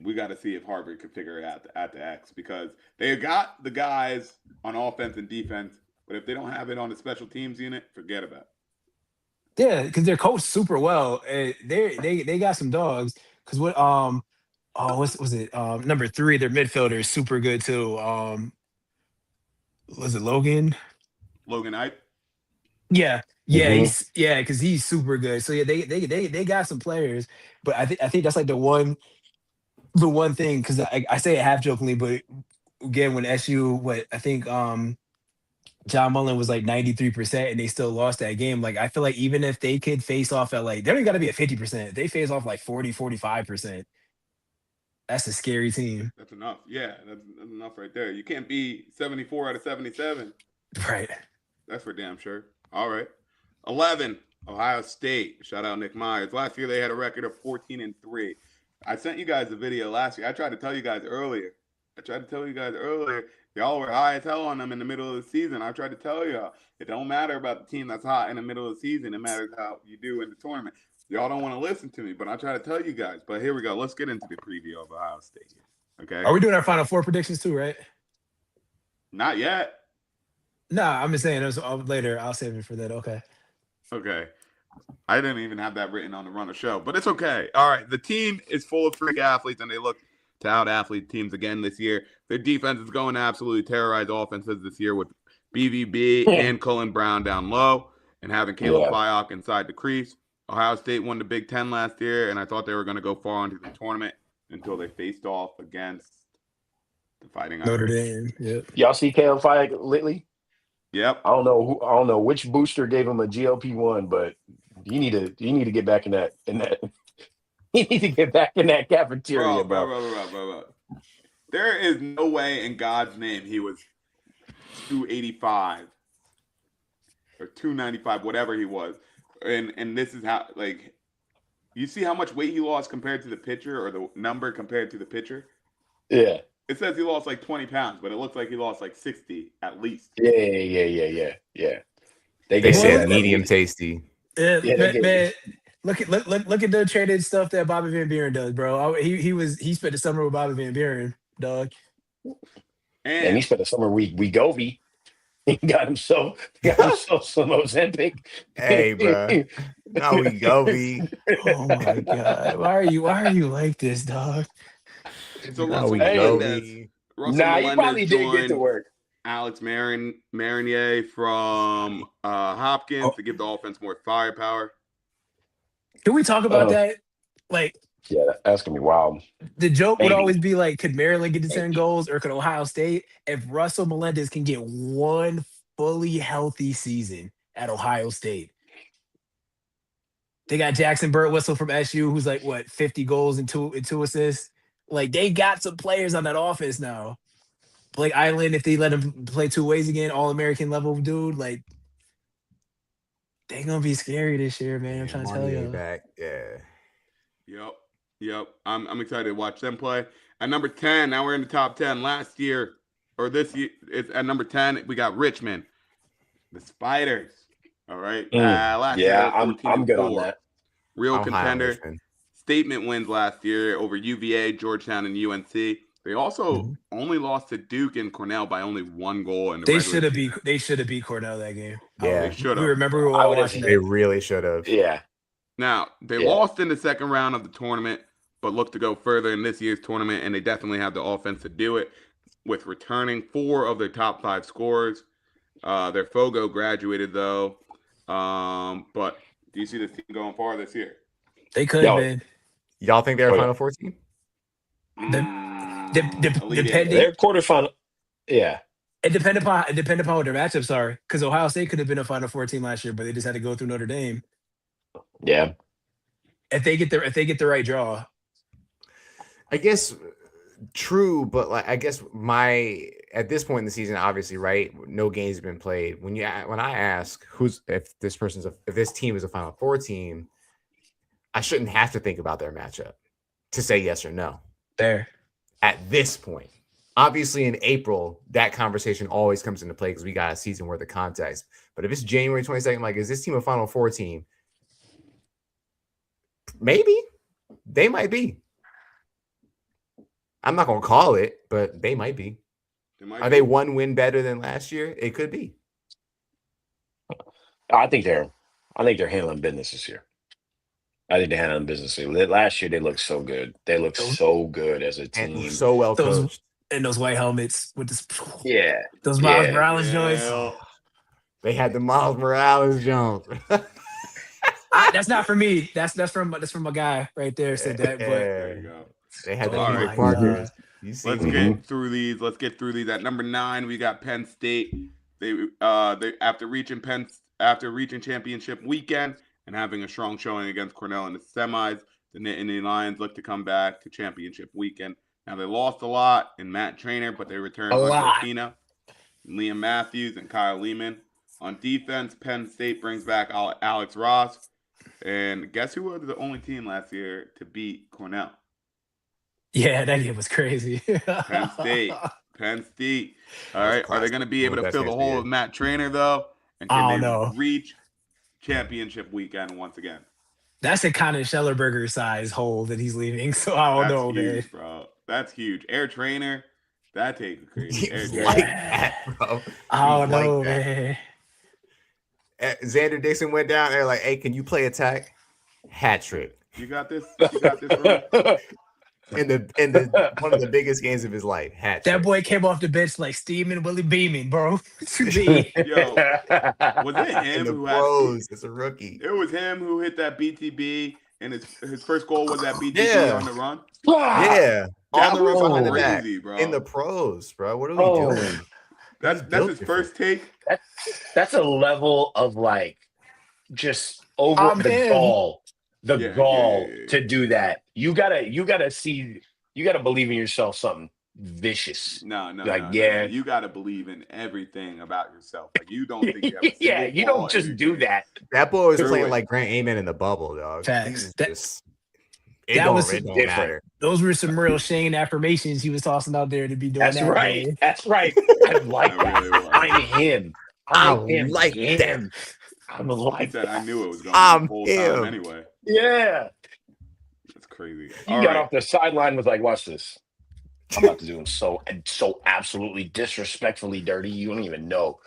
We got to see if Harvard can figure it out at the X because they got the guys on offense and defense, but if they don't have it on the special teams unit, forget about it. Yeah, because they're coached super well. They got some dogs. Because what what was it? Number 3, their midfielder is super good too. Was it Logan? Logan Knight? Yeah, because he's super good. So yeah, they got some players, but I think that's like the one thing because I say it half jokingly, but again when SU I think John Mullen was like 93% and they still lost that game. Like I feel like even if they could face off at like they don't even got to be at 50%. They face off like 40-45%. That's a scary team. That's enough. Yeah, that's enough right there. You can't be 74 out of 77. Right. That's for damn sure. All right. 11, Ohio State. Shout out Nick Myers. Last year they had a record of 14-3. I sent you guys a video last year. I tried to tell you guys earlier. Y'all were high as hell on them in the middle of the season. I tried to tell y'all. It don't matter about the team that's hot in the middle of the season. It matters how you do in the tournament. Y'all don't want to listen to me, but I try to tell you guys. But here we go. Let's get into the preview of Ohio State. Okay. Are we doing our Final Four predictions too, right? Not yet. Nah, I'm just saying. Later. I'll save it for that. Okay. Okay. I didn't even have that written on the run of show, but it's okay. All right. The team is full of freak athletes, and they look to out-athlete teams again this year. Their defense is going to absolutely terrorize offenses this year with BVB and Cullen Brown down low and having Caleb Fyock inside the crease. Ohio State won the Big Ten last year, and I thought they were going to go far into the tournament until they faced off against the Fighting Notre Irish. Dame. Yep. Y'all see Caleb Fyock lately? Yep. I don't know which booster gave him a GLP-1, but you need to get back in that. You need to get back in that cafeteria, bro. There is no way in God's name he was 285 or 295, whatever he was. And this is how, like, you see how much weight he lost compared to the pitcher or the number compared to the pitcher? Yeah. It says he lost like 20 pounds, but it looks like he lost like 60 at least. Yeah. They said that medium meat. tasty. Yeah, Man, look at the traded stuff that Bobby Van Buren does, bro. He spent the summer with Bobby Van Buren, dog. and he And spent the summer we Govey. He got himself some Ozempic. Hey, bro. Now we go, B. Oh my god, why are you like this, dog? so Now Russell we go, Melendez. B. Russell Nah, he Melendez probably did get to joined work. Alex Marinier from Hopkins Oh. to give the offense more firepower. Can we talk about that? Like, Yeah, that's gonna be wild. the joke would Maybe. always be like, could Maryland get to 10 Maybe. goals or could Ohio State? If Russell Melendez can get one fully healthy season at Ohio State, they got Jackson Birtwhistle from SU, who's like, what, 50 goals and two assists? Like, they got some players on that offense now. Blake Island, if they let him play two ways again, All-American level dude, like, they going to be scary this year, man. I'm trying to tell you. Back. Yeah. Yep. I'm excited to watch them play. At number 10, now we're in the top 10. Last year, or this year, it's at number 10, we got Richmond, the Spiders. All right. Last year, I'm good on that. Real I'm high on contender. Richmond. Statement wins last year over UVA, Georgetown, and UNC. They also only lost to Duke and Cornell by only 1 goal in the They regular season. They should have beat Cornell that game. Yeah. They should We have. remember we were all watching They that. really should have. Yeah. Now, they Yeah. lost in the second round of the tournament, but look to go further in this year's tournament, and they definitely have the offense to do it with returning 4 of their top 5 scorers. Their Fogo graduated, though. But do you see this team going far this year? They could, man. Y'all think they're a Final Four team? Depending, They're quarterfinal. Yeah. it depended upon what their matchups are. Because Ohio State could have been a Final Four team last year, but they just had to go through Notre Dame. Yeah. If they get the right draw, I guess true, but like I guess at this point in the season, obviously, right? No games have been played. When I ask if this team is a Final Four team, I shouldn't have to think about their matchup to say yes or no. there. At this point, obviously in April, that conversation always comes into play because we got a season worth of context. But if it's January 22nd, like, is this team a Final Four team? Maybe they might be. I'm not gonna call it, but they might be. They 1 win better than last year? It could be. I think they're handling business this year. I think they're handling business. Last year they looked so good. They looked so good as a team. And so well coached. And those white helmets with this. Yeah. Those Miles Morales joints. They had the Miles Morales jump. That's not for me. That's from my guy right there. Said that. But There you go. They had the All Peter right. Parker. Let's get through these. At number 9, we got Penn State. They after reaching championship weekend and having a strong showing against Cornell in the semis, the Nittany Lions look to come back to championship weekend. Now they lost a lot in Matt Trainer, but they returned Marco Liam Matthews, and Kyle Lehman. On defense, Penn State brings back Alex Ross. And guess who was the only team last year to beat Cornell? yeah, that game was crazy. Penn State. All right. Are they going to be able to fill the hole of Matt Trainer, though? And can they reach championship weekend once again? That's a kind of Schellerberger size hole that he's leaving. So I don't know, huge, man. Bro. That's huge. Air Trainer, that takes crazy. Bro. I don't know, man. Xander Dixon went down there like, hey, can you play attack? Hat trick. You got this, bro. In the one of the biggest games of his life. Hat trick. That boy came off the bench like steaming, Willie beaming, bro. Yo, was it him who pros? It's a rookie. It was him who hit that BTB, and his first goal was that BTB on the run. Yeah, that on the run behind the crazy, back. bro. In the pros, bro. What are we doing? That's his first take. That's a level of like just over the gall. The gall to do that. You gotta believe in yourself something vicious. No. You gotta believe in everything about yourself. Like you don't think you have you don't just do that. That boy was playing like Grant Amen in the bubble, dog. Facts. It don't matter. Those were some real Shane affirmations he was tossing out there to be doing. That's right. I like that. Really I'm him. I like them. I'm He like said, I that. knew it was going to be full time him. anyway. Yeah. That's crazy. He All got right. off the sideline was like, watch this. I'm about to do him so absolutely disrespectfully dirty. You don't even know.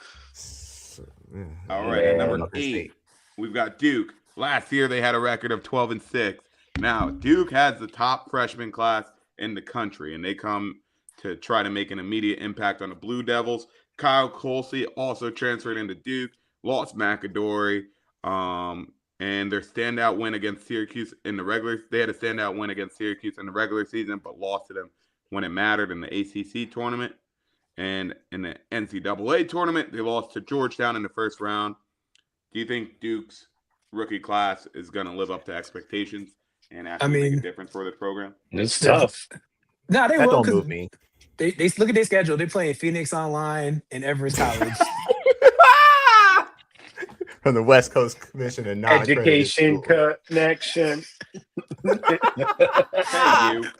All right. At number Man. 8, we've got Duke. Last year, they had a record of 12-6. Now, Duke has the top freshman class in the country, and they come to try to make an immediate impact on the Blue Devils. Kyle Colsey also transferred into Duke, lost McAdory, and their standout win against Syracuse they had a standout win against Syracuse in the regular season, but lost to them when it mattered in the ACC tournament. And in the NCAA tournament, they lost to Georgetown in the first round. Do you think Duke's rookie class is going to live up to expectations and actually make a difference for this program? It's tough. No, they That will. don't move me. They look at their schedule. They're playing Phoenix Online and Everest College. From the West Coast Commission and Education connection. Thank you.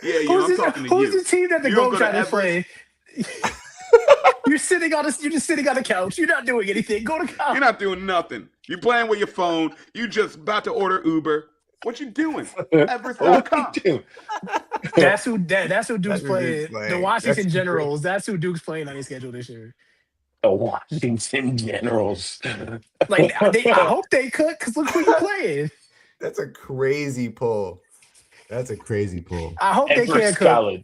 Yeah, I'm talking to you. Who's the team that the Globetrotters play? You're just sitting on the couch. You're not doing anything. Go to college. You're not doing nothing. You're playing with your phone. You just about to order Uber. What you doing? Everest.com. That's who Duke's playing. The Washington That's Generals. That's who Duke's playing on his schedule this year. The Washington Generals. Like I hope they cook because look who you're playing. That's a crazy pull. I hope they can't cook. College.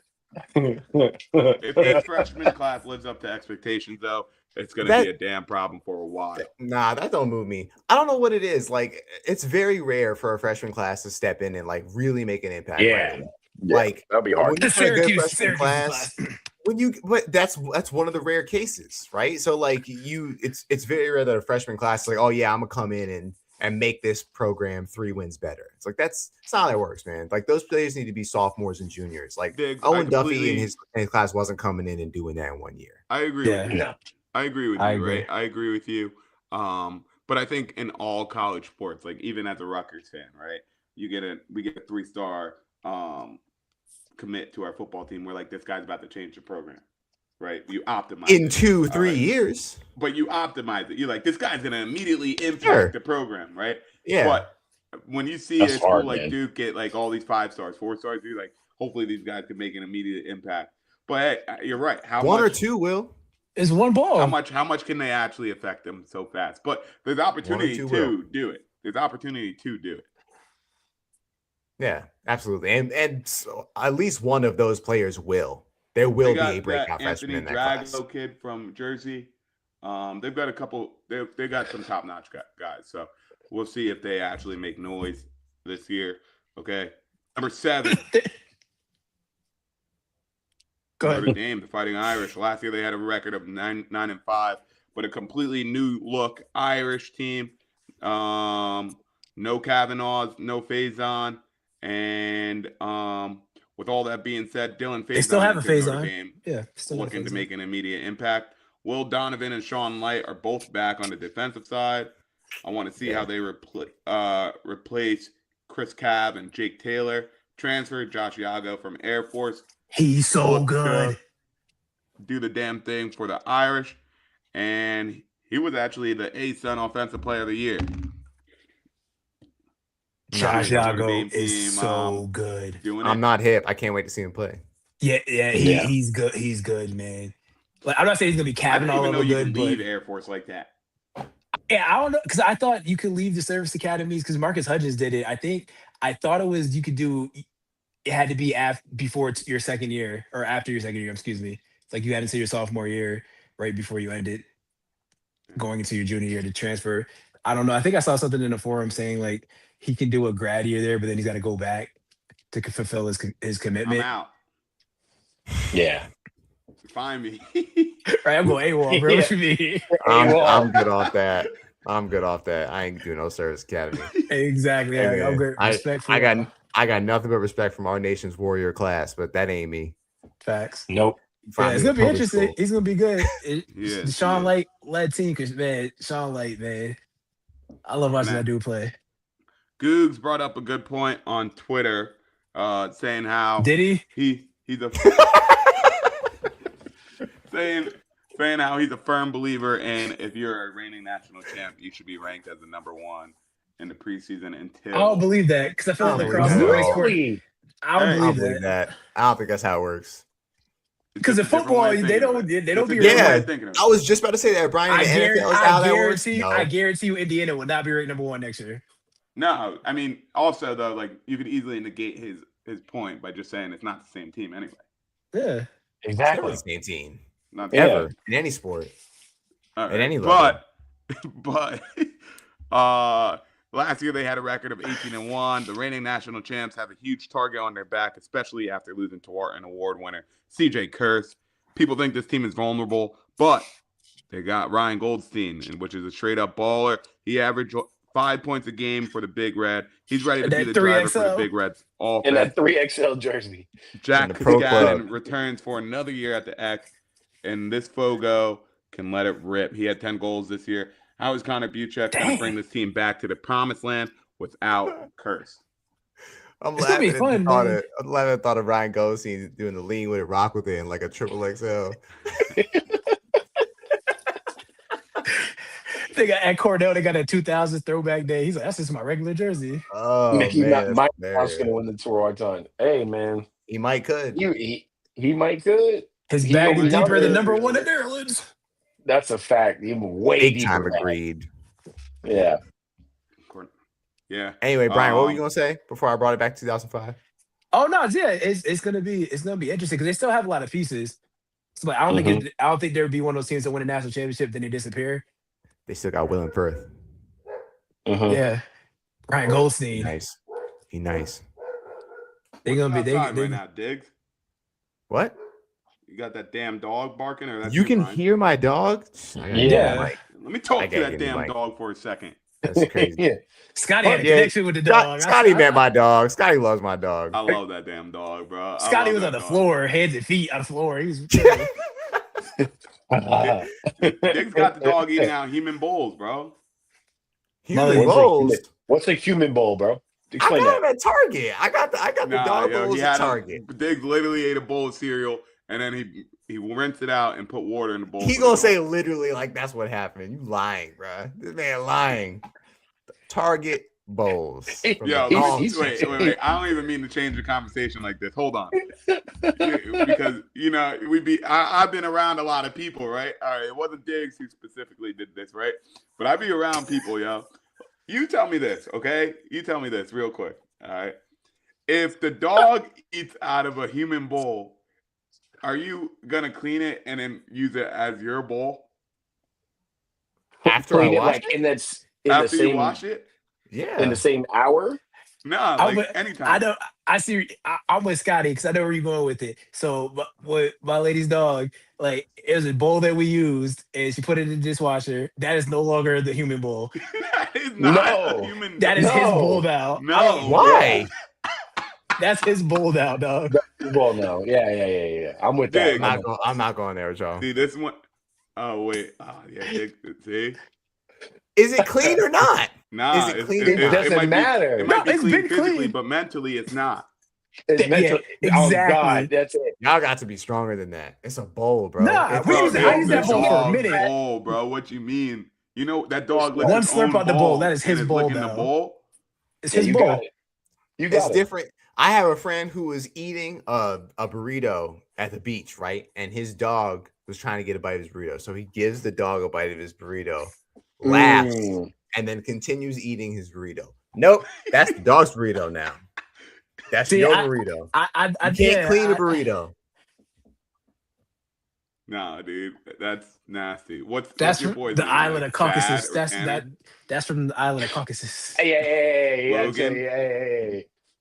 If this freshman class lives up to expectations, though, it's going to be a damn problem for a while. Nah, that don't move me. I don't know what it is. Like, it's very rare for a freshman class to step in and like really make an impact. Yeah. Right? Yeah, Like that'll be hard. When you play a good freshman Syracuse class, but that's one of the rare cases, right? So like it's very rare that a freshman class is like, oh yeah, I'm gonna come in and make this program 3 wins better. It's like that's not how that works, man. Like those players need to be sophomores and juniors. Like Owen Duffy in his class wasn't coming in and doing that in 1 year. I agree with you. No. I agree with you, right? I agree with you. But I think in all college sports, like even as a Rutgers fan, right? We get a 3-star commit to our football team. We're like, this guy's about to change the program, right? You optimize in 2-3 years, but you optimize it. You're like, this guy's gonna immediately impact the program, right? Yeah. But when you see a school like Duke get like all these 5 stars, 4 stars, you're like, hopefully these guys can make an immediate impact. But hey, you're right. One or two will. It's one ball. How much can they actually affect them so fast? But there's opportunity to do it. There's opportunity to do it. Yeah, absolutely. And so at least one of those players will. There will be a breakout freshman in that class. Drago kid from Jersey. They've got a couple. They got some top notch guys. So we'll see if they actually make noise this year. Okay, number 7. Go ahead. Notre Dame, the Fighting Irish. Last year they had a record of 9-5, but a completely new look Irish team. No Kavanaughs, no Faison, and with all that being said, Dylan Faison. They still have a Faison. Yeah, still looking to make an immediate impact. Will Donovan and Sean Light are both back on the defensive side. I want to see how they replace Chris Cav and Jake Taylor. Transferred Josh Yago from Air Force. He's so good. Do the damn thing for the Irish. And he was actually the ASUN Offensive Player of the Year. Josh Yago is so good. I'm not hip. I can't wait to see him play. Yeah, he's good. He's good, man. Like, I'm not saying he's gonna be Kavanaugh level good, leave Air Force like that. Yeah, I don't know, because I thought you could leave the service academies because Marcus Hudgens did it. I thought it was you could do. It had to be before your second year or after your second year. Excuse me. It's like you had until your sophomore year, right before you ended, going into your junior year to transfer. I don't know. I think I saw something in the forum saying like he can do a grad year there, but then he's got to go back to fulfill his commitment. I'm out. Yeah. Find me. Right, I'm going AWOL, bro. What you mean? I'm good off that. I ain't doing no service academy. Exactly. Hey, I'm great. Respect for I got nothing but respect from our nation's warrior class, but that ain't me. Facts. Nope. Yeah, it's gonna be interesting. School. He's gonna be good. Sean Light led team, because man, Sean Light, man, I love watching that dude play. Googs brought up a good point on Twitter, saying how did he? He's a saying saying how he's a firm believer in if you're a reigning national champ, you should be ranked as the number one in the preseason until. I don't believe that because I feel like lacrosse is a high sport. I don't believe that. I don't think that's how it works. Because in football, they don't be. Yeah, I was just about to say that, Brian. I guarantee you, Indiana will not be ranked number one next year. No, I mean, also though, like you could easily negate his point by just saying it's not the same team anyway. Yeah, exactly. It's never the same team, not ever in any sport, at any level. But last year they had a record of 18-1. The reigning national champs have a huge target on their back, especially after losing to an award winner, CJ Kurse. People think this team is vulnerable, but they got Ryan Goldstein, which is a straight-up baller. He averaged 5 points a game for the Big Red. He's ready to be the driver for the Big Reds. In that 3XL jersey. Jack Cascaden returns for another year at the X, and this Fogo can let it rip. He had 10 goals this year. How is Connor Buchek going to bring this team back to the promised land without Kurse? I'm laughing at the thought of Ryan Goldstein doing the lean with it, rock with it, and like a triple XL. They got at Cornell. They got a 2000s throwback day. He's like, that's just my regular jersey. Oh, Mickey Mouse going to win the tour all time. Hey, man, he might could. He might could. His bag is deeper than number one in Maryland. That's a fact. Even way big deeper. Time agreed. Yeah. Yeah. Anyway, Brian, what were you gonna say before I brought it back to 2005? Oh no, yeah, it's gonna be interesting because they still have a lot of pieces. So like, I don't think there would be one of those teams that win a national championship then they disappear. They still got Will and Firth. Yeah, Ryan Goldstein. Nice. He nice. They're gonna be right now, Diggs. What? You got that damn dog barking, or you can hear my dog? Yeah. Let me talk to that damn dog for a second. That's crazy. Yeah. Scotty had a connection with the dog. Scotty met my dog. Scotty loves my dog. I love that damn dog, bro. Scotty was on the floor, heads and feet on the floor. He was. Dick's got the dog eating out human bowls, bro. Human bowls? What's a human bowl, bro? Explain I got him at Target. I got the dog bowls at Target. Diggs literally ate a bowl of cereal and then he rinsed it out and put water in the bowl. He gonna say literally like that's what happened. You lying, bro. This man lying. Target bowls. Yo, wait. I don't even mean to change the conversation like this. Hold on. Because, I've been around a lot of people, right? All right, it wasn't Diggs who specifically did this, right? But I be around people, yo. You tell me this, okay? You tell me this real quick, all right? If the dog eats out of a human bowl, are you going to clean it and then use it as your bowl? After I wash it? After you wash it? Yeah. In the same hour? No, anytime. I'm with Scotty because I know where you're going with it. So with my lady's dog, like it was a bowl that we used and she put it in the dishwasher. That is no longer the human bowl. That is not human. That is his bowl now. No. Why? That's his bowl now, dog. Well, no. Yeah. I'm with that. I'm not going there with y'all. See, this one. Oh, wait. Oh, yeah. See? Is it clean or not? Nah, is it clean? It doesn't matter. It might be clean physically, but mentally, it's not. It's mental. Exactly. Oh God, that's it. Y'all got to be stronger than that. It's a bowl, bro. Nah, I used that bowl for a minute. Bowl, bro. What you mean? You know that dog. One slurp on the bowl. That is his bowl now. The bowl. It's his bowl. It's different. I have a friend who was eating a burrito at the beach, right? And his dog was trying to get a bite of his burrito, so he gives the dog a bite of his burrito, laughs, and then continues eating his burrito. Nope, that's the dog's burrito now. That's your burrito. I can't clean a burrito. Nah, dude, that's nasty. That's your from boy's the name? island of Caucasus. Tanner? That's from the island of Caucasus. Hey.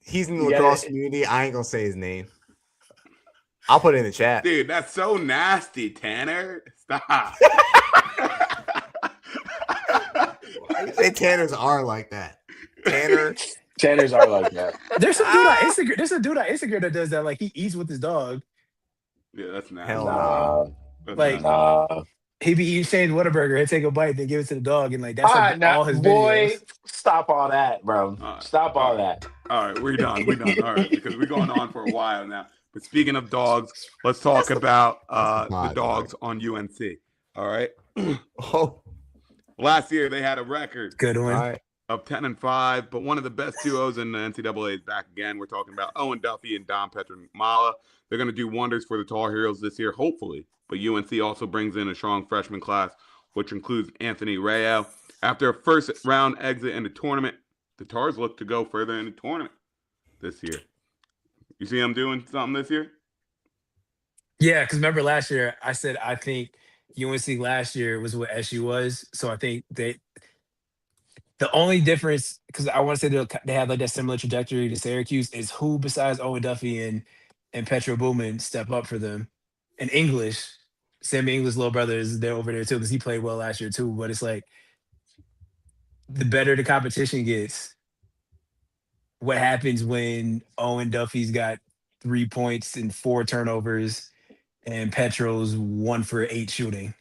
He's in the lacrosse community. I ain't gonna say his name. I'll put it in the chat. Dude, that's so nasty, Tanner. Stop. Why you say Tanners are like that? Tanners are like that. There's a dude on Instagram. There's a dude on Instagram that does that. Like he eats with his dog. Yeah, that's nasty. Hell no. He be eating Shane's Whataburger and take a bite, then give it to the dog, and like that's all his videos. Stop all that, bro. Stop all that. All right, we're done. All right, because we're going on for a while now. But speaking of dogs, let's talk about the dogs on UNC. All right. Oh, Last year they had a record Good one. all right. of 10-5, but one of the best duos in the NCAA is back again. We're talking about Owen Duffy and Dom Petramala. They're going to do wonders for the Tar Heels this year, hopefully. But UNC also brings in a strong freshman class, which includes Anthony Rayo. After a first-round exit in the tournament, the Tars look to go further in the tournament this year. You see them doing something this year? Yeah, because remember last year I said I think UNC last year was what SU was. So I think the only difference, because I want to say they have like that similar trajectory to Syracuse, is who besides Owen Duffy and Petro Bowman step up for them. And English, Sammy English little brother is there over there too, because he played well last year too. But it's like the better the competition gets, what happens when Owen Duffy's got 3 points and 4 turnovers and Petro's 1 for 8 shooting?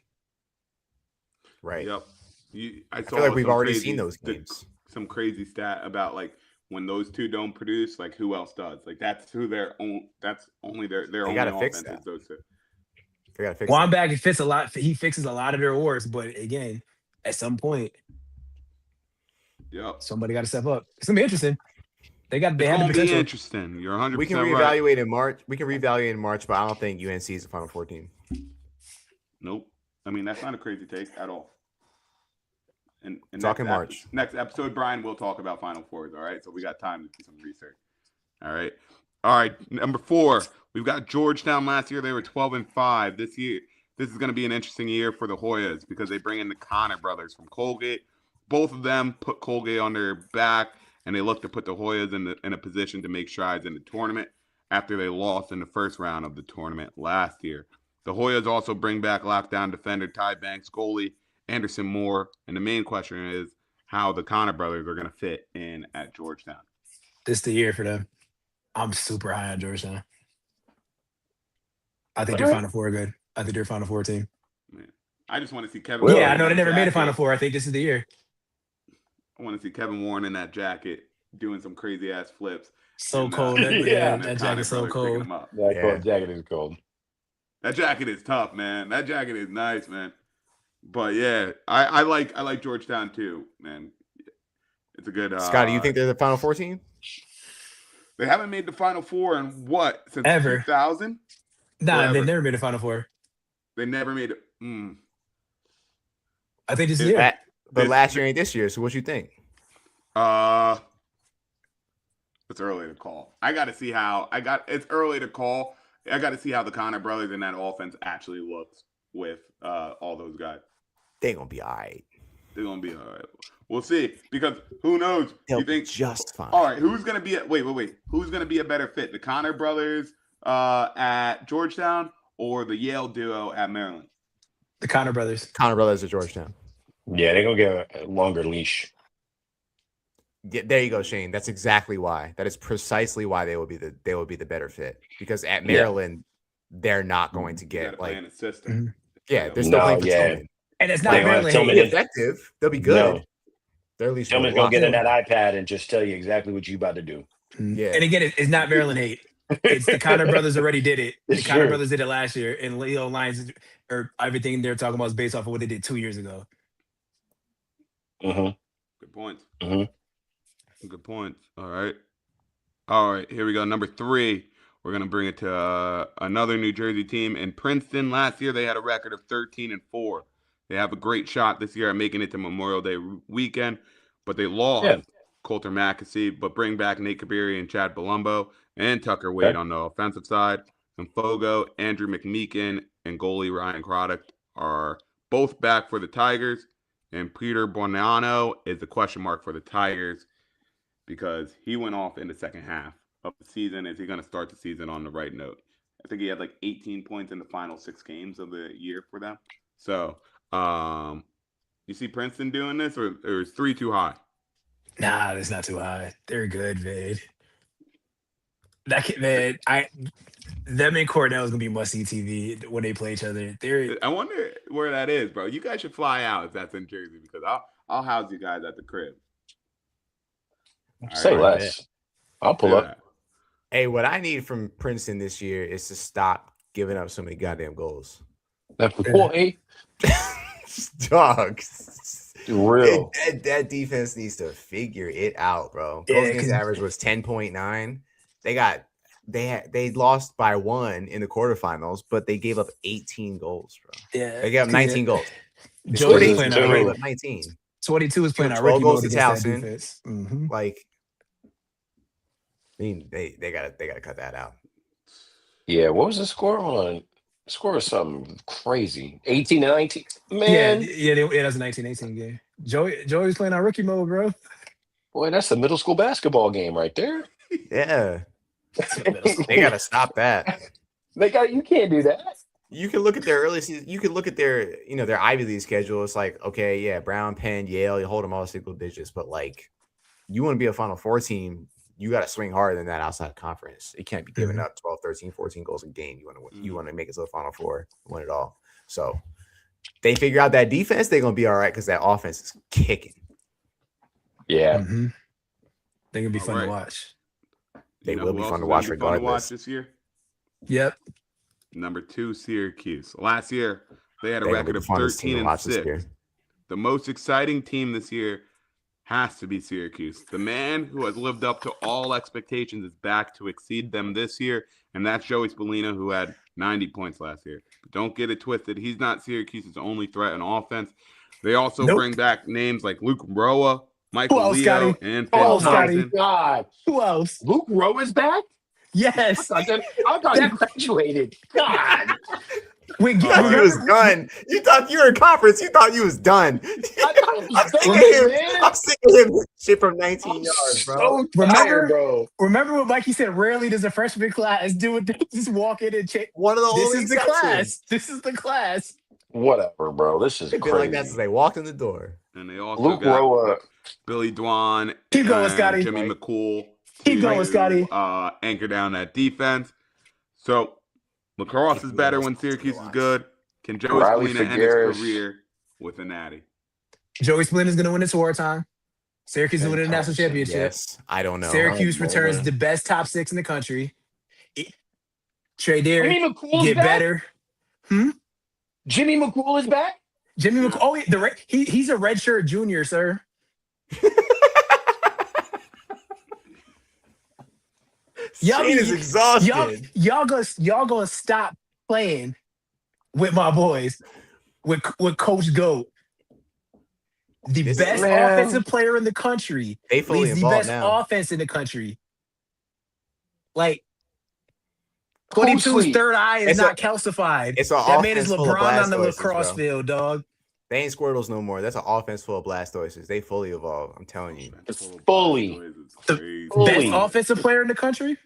Right. Yep. I feel like we've already seen those games. Some crazy stat about like when those two don't produce, like who else does? Like that's who their own. That's only their only gotta offense fix that. is those two. They gotta fix Wambach he fixes a lot of their wars, but again, at some point, Yep. somebody got to step up. It's gonna be interesting. They had the It's potential. interesting. You're 100% We can right. reevaluate in March. But I don't think UNC is the Final Four team. Nope. I mean, that's not a crazy take at all. And Talking March. Next episode, Brian will talk about Final Fours. All right. So we got time to do some research. All right. All right. Number 4, we've got Georgetown. Last year they were 12-5. This year, this is going to be an interesting year for the Hoyas because they bring in the Connor brothers from Colgate. Both of them put Colgate on their back, and they look to put the Hoyas in a position to make strides in the tournament after they lost in the first round of the tournament last year. The Hoyas also bring back lockdown defender Ty Banks, goalie Anderson Moore, and the main question is how the Connor brothers are going to fit in at Georgetown. This is the year for them. I'm super high on Georgetown. I think they're Final Four good. I think they're a Final Four team. Man, I just want to see Kevin. Yeah, I know they never made a Final Four. I think this is the year. I want to see Kevin Warren in that jacket doing some crazy ass flips. So cold. That jacket's so cold. That jacket is cold. That jacket is tough, man. That jacket is nice, man. But yeah, I like Georgetown too, man. It's a good. Scott, do you think they're the Final Four team? They haven't made the Final Four in what, since 2000? Nah, they've never made a Final Four. They never made it. I think this is year. But last year ain't this year. So what you think? It's early to call. It's early to call. I got to see how the Connor brothers in that offense actually looks with all those guys. They're gonna be all right. They're gonna be all right. We'll see, because who knows? They'll be just fine. All right, who's gonna be who's gonna be a better fit? The Connor brothers at Georgetown or the Yale duo at Maryland? The Connor brothers. Connor brothers at Georgetown. Yeah, they're gonna get a longer leash. Yeah, there you go, Shane. That's exactly why. That is precisely why they will be the better fit. Because at Maryland, they're not going to get like an assistant. Yeah, there's no playing for Tillman. And it's not Maryland. They'll be effective. They'll be good. No. They're at least Tillman's gonna get in that iPad and just tell you exactly what you about to do. Yeah. And again, it's not Maryland hate. It's the Connor brothers already did it. The Connor brothers did it last year, and Leo Lyons, or everything they're talking about is based off of what they did 2 years ago. Good points. Good points. All right. Here we go. Number 3. We're gonna bring it to another New Jersey team in Princeton. Last year they had a record of 13-4. They have a great shot this year at making it to Memorial Day weekend, but they lost Coulter Mackesy, but bring back Nate Kabiri and Chad Palumbo and Tucker Wade on the offensive side. And Fogo, Andrew McMeekin, and goalie Ryan Croddick are both back for the Tigers. And Peter Bonanno is the question mark for the Tigers because he went off in the second half of the season. Is he going to start the season on the right note? I think he had like 18 points in the final 6 games of the year for them. So, you see Princeton doing this, or is 3 too high? Nah, that's not too high. They're good, man. Them and Cornell is gonna be must-see TV when they play each other. I wonder where that is, bro. You guys should fly out if that's in Jersey, because I'll house you guys at the crib. Say less. I'll pull up. Hey, what I need from Princeton this year is to stop giving up so many goddamn goals. That boy, Dog. real. That defense needs to figure it out, bro. Yeah, Goals against 'cause- average was 10.9. They lost by 1 in the quarterfinals, but they gave up 18 goals, bro. Yeah, They gave up 19 goals. They Joey scored was 18, playing but our they gave too. up 19. 22 was playing our 12 rookie goals mode to against that Towson. defense. Mhm. Like, I mean, they gotta cut that out. Yeah, what was the score on? Score was something crazy. 18-19. Yeah, Man, yeah, that was a 1918 game. Joey was playing our rookie mode, bro. boy, that's a middle school basketball game right there. Yeah, That's what middle school. they gotta stop that. You can't do that. You can look at their early season. You can look at their, their Ivy League schedule. It's like, okay, yeah, Brown, Penn, Yale, you hold them all single digits, but like, you want to be a Final Four team, you got to swing harder than that outside conference. It can't be giving up 12, 13, 14 goals a game. You want to win. You want to make it to the Final Four, win it all. So they figure out that defense, they're gonna be all right because that offense is kicking. Yeah. Mm-hmm. They're gonna be All fun right. to watch. They You know will who be else fun to is watch gonna be fun to watch regardless. this year? Yep. Number 2, Syracuse. Last year, they had a They're gonna record be of the funnest team 13 to and watch this 6. year. The most exciting team this year has to be Syracuse. The man who has lived up to all expectations is back to exceed them this year, and that's Joey Spallina, who had 90 points last year. But don't get it twisted. He's not Syracuse's only threat in offense. They also bring back names like Luke Roa, Michael Who else, Leo, Scotty? and Who Finn else, Scotty? Tyson. God. Who else? Luke Rowe is back? Yes. I thought he graduated. God. Wait, You thought you was done. You thought you were in conference. You thought you was done. I thought he was I'm sick done, of him. man. I'm sick of him shit from 19 I'm yards, bro. so Remember- tired, bro. Remember what Mikey said? Rarely does a freshman class do it. Just walk in and check. One of the This only is the exceptions. class. This is the class. Whatever, bro. This is They feel crazy. like that since they walked in the door. And they also Luke got Rowe. Billy Dwan Keep going, and Scotty. Jimmy Right. McCool. Keep going, to, Scotty. Anchor down that defense. So lacrosse is better when Syracuse is good. Can Joey Riley Spallina end Figueres. his career with a natty? Joey Spallina is going to win this wartime. Syracuse is winning the national championship. Yes, I don't know. Syracuse Oh, returns man. the best top 6 in the country. Trey Dare, Jimmy McCool's get back? better. Jimmy McCool is back? Jimmy McCool. Oh, he's a redshirt junior, sir. Shane is exhausted. Y'all gonna stop playing with my boys, with Coach Goat, the This best man. offensive player in the country. They fully Leads the involved best now. offense in the country. Like Who's 22's sleep? third eye is It's not calcified. It's an That man is offense full of LeBron on the Blastoises, lacrosse bro. field, dog. They ain't Squirtles no more. That's an offense full of Blastoises. They fully evolved. I'm telling you. Fully. The Fully. best offensive player in the country,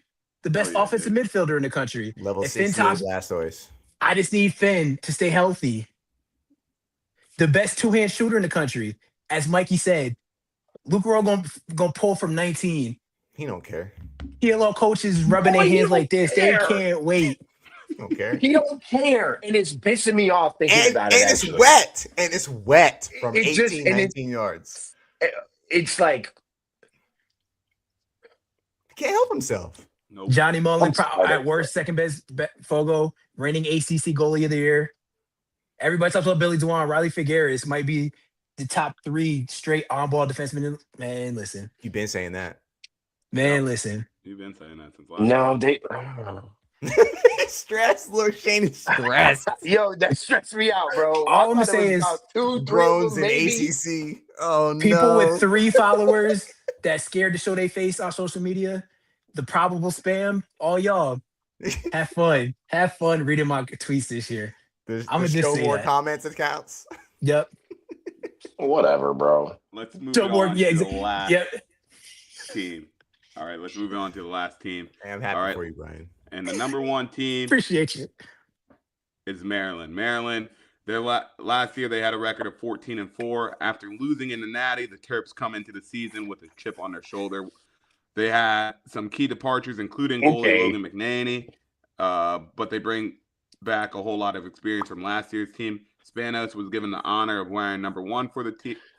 the best yeah, offensive midfielder in the country. Level If Finn 68 Thompson- Blastoise. I just need Finn to stay healthy. The best two-hand shooter in the country, as Mikey said. Luke Rowe gonna pull from 19. He don't care. PLO coaches rubbing Boy, their he hands don't like this. care. They can't wait. He don't care. He don't care. And it's pissing me off thinking And about it. it's actually. wet. And it's wet from It 18, just- and it- 19 yards. It's like, He can't help himself. Nope. Johnny Mullen, I'm sorry. at worst, second best Fogo, reigning ACC goalie of the year. Everybody talks about Billy Dwan. Riley Figueres might be the top 3 straight on-ball defensemen. Man, listen. You've been saying that. Man, listen. You've been saying that since last no, they. Stress. Look, Shane is stressed. Yo, that stressed me out, bro. All I'm I gonna thought say it was is about 2, 3 Drones of in them, maybe. ACC. Oh, People no. with 3 followers that scared to show their face on social media, the probable spam, all y'all, have fun. Have fun reading my tweets this year. I'ma The just show say more that. comments accounts. Yep. Whatever, bro. Let's move Don't worry. on Yeah, to the exa- last Yep. team. All right, let's move on to the last team. Hey, I'm happy All right. for you, Brian. And the number 1 team Appreciate you. is Maryland. Maryland, their last year they had a record of 14-4. After losing in the Natty, the Terps come into the season with a chip on their shoulder. They had some key departures, including goalie Logan McNaney, but they bring back a whole lot of experience from last year's team. Spanos was given the honor of wearing number 1 for the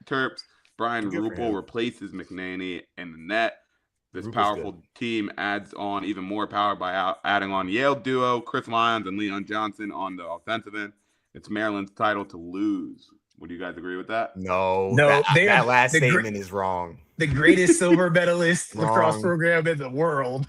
Terps. Brian Good for Rupel him. replaces McNaney in the net. This Rupel's powerful team adds on even more power by adding on Yale duo Chris Lyons and Leon Johnson on the offensive end. It's Maryland's title to lose. Would you guys agree with that? No, No, they are that last the statement is wrong. The greatest silver medalist lacrosse Wrong. program in the world.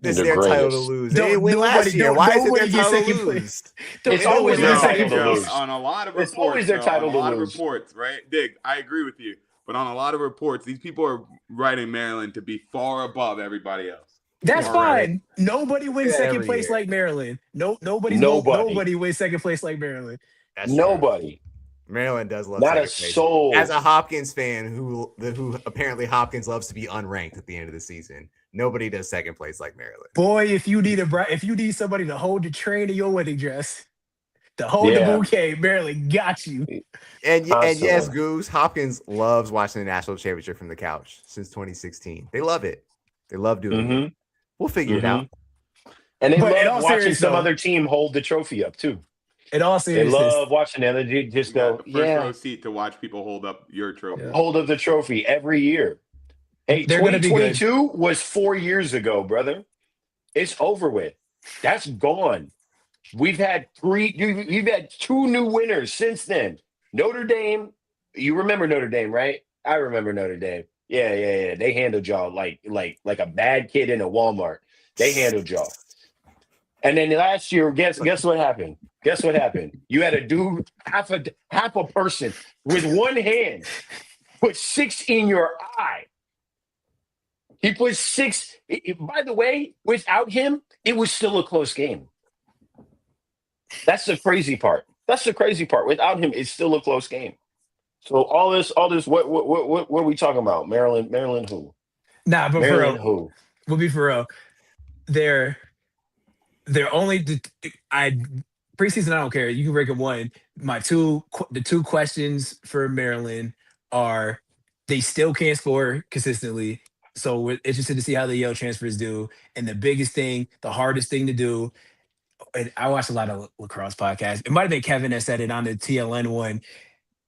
This is The their title to greatest. lose. They didn't win last year. Why is it their title to lose? It's always their title to lose. On a lot of reports, It's always their title to lose. On a lot of reports, right? Dig, I agree with you. But on a lot of reports, these people are writing Maryland to be far above everybody else. That's All fine. right. Nobody wins second every place year. like Maryland. Nobody wins second place like Maryland. That's Nobody. true. Maryland does love Not a second place. soul. As a Hopkins fan who apparently Hopkins loves to be unranked at the end of the season, nobody does second place like Maryland. Boy, if you need somebody to hold the train of your wedding dress, to hold the bouquet, Maryland got you. And yes, Goose, Hopkins loves watching the national championship from the couch since 2016. They love it. They love doing it. We'll figure it out. And they But love watching some other team hold the trophy up too. In all seriousness, they love watching the other team just go, first row seat to watch people hold up your trophy. Hold up the trophy every year. Hey, They're gonna be good. 2022 was 4 years ago, brother. It's over with. That's gone. We've had two new winners since then. Notre Dame. You remember Notre Dame, right? I remember Notre Dame. Yeah. They handled y'all like a bad kid in a Walmart. They handled y'all. And then last year, guess what happened? Guess what happened? You had a dude, half a person with one hand put 6 in your eye. He put 6. By the way, without him, it was still a close game. That's the crazy part. Without him, it's still a close game. So all this, what are we talking about? Maryland who? Nah, but Maryland for real, who? we'll be for real. They're only preseason. I don't care. You can rank it one. The two questions for Maryland are they still can't score consistently. So we're interested to see how the Yale transfers do. And the biggest thing, the hardest thing to do. And I watched a lot of lacrosse podcasts. It might have been Kevin that said it on the TLN one.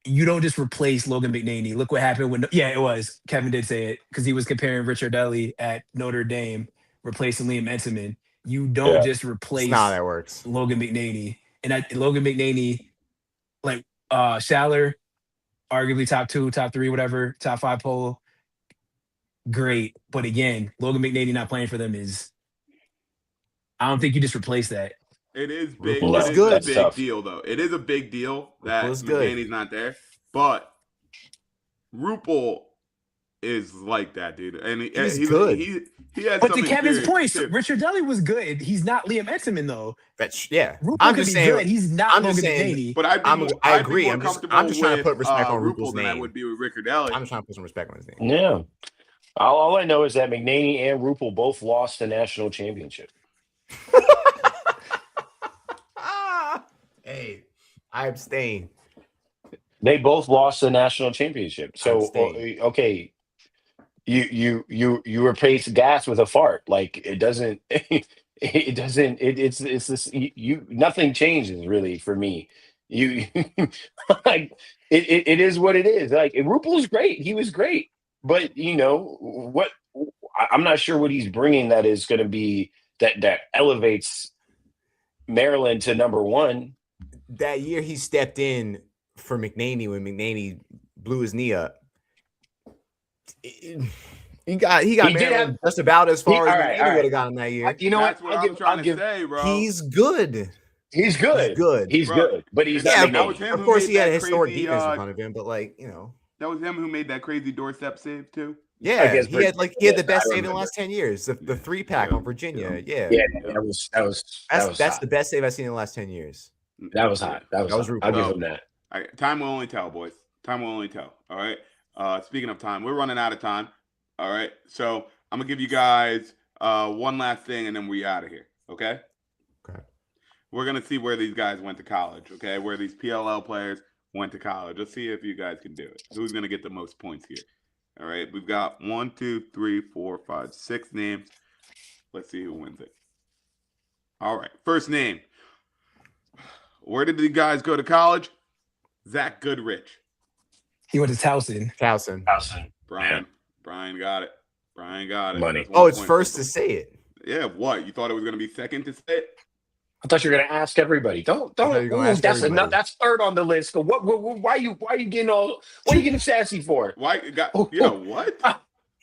You don't just replace Logan McNaney. Look what happened when. Yeah, it was. Kevin did say it because he was comparing Richard Deli at Notre Dame replacing Liam Entenmann. You don't just replace That's not how that works. Logan McNaney. And Logan McNaney, like Schaller, arguably top 2, top 3, whatever, top 5 poll. Great. But again, Logan McNaney not playing for them is. I don't think you just replace that. It is big. Rupel is It is good. a big deal, though. It is a big deal that McNaney's not there. But Rupel is like that, dude. And he's good. He has. But to Kevin's point, Richard Deli was good. He's not Liam Entenmann, though. Rupel I'm just saying. Good. He's not Logan McNaney. But I agree. I'm just trying to put respect on Rupel's name. Than I would be with Richard Deli. I'm trying to put some respect on his name. Yeah. All I know is that McNaney and Rupel both lost the national championship. Hey, I abstain. They both lost the national championship. So okay, you replace gas with a fart. Like it doesn't. It's this. Nothing changes really for me. Like it is what it is. Like Rupel's great. He was great, but what? I'm not sure what he's bringing that is going to be that elevates Maryland to number one. That year he stepped in for McNaney when McNaney blew his knee up. He got Maryland just about as far as McNaney would have gotten that year. That's what I'm trying to say, bro. He's good. He's good. He's good. But he's not. Of course, he had a historic defense in front of him, but that was him who made that crazy doorstep save too. Yeah, he had the best save in the last 10 years. The 3-pack on Virginia. Yeah, that's the best save I've seen in the last 10 years. That was hot. That was I'll give him that. Time will only tell, boys. Time will only tell. All right. Speaking of time, we're running out of time. All right. So I'm gonna give you guys one last thing, and then we out of here. Okay. Okay. We're gonna see where these guys went to college. Okay, where these PLL players went to college. Let's see if you guys can do it. Who's gonna get the most points here? All right. We've got 1, 2, 3, 4, 5, 6 names. Let's see who wins it. All right. First name. Where did the guys go to college? Zach Goodrich. He went to Towson. Brian got it. Brian got it. Money. Oh, it's first to say it. Yeah, what? You thought it was going to be second to say it? I thought you were gonna ask everybody. Don't. thought you were gonna ask That's everybody. That's third on the list. But why you getting all? What are you getting sassy for? Why you got? Oh, Yeah, what?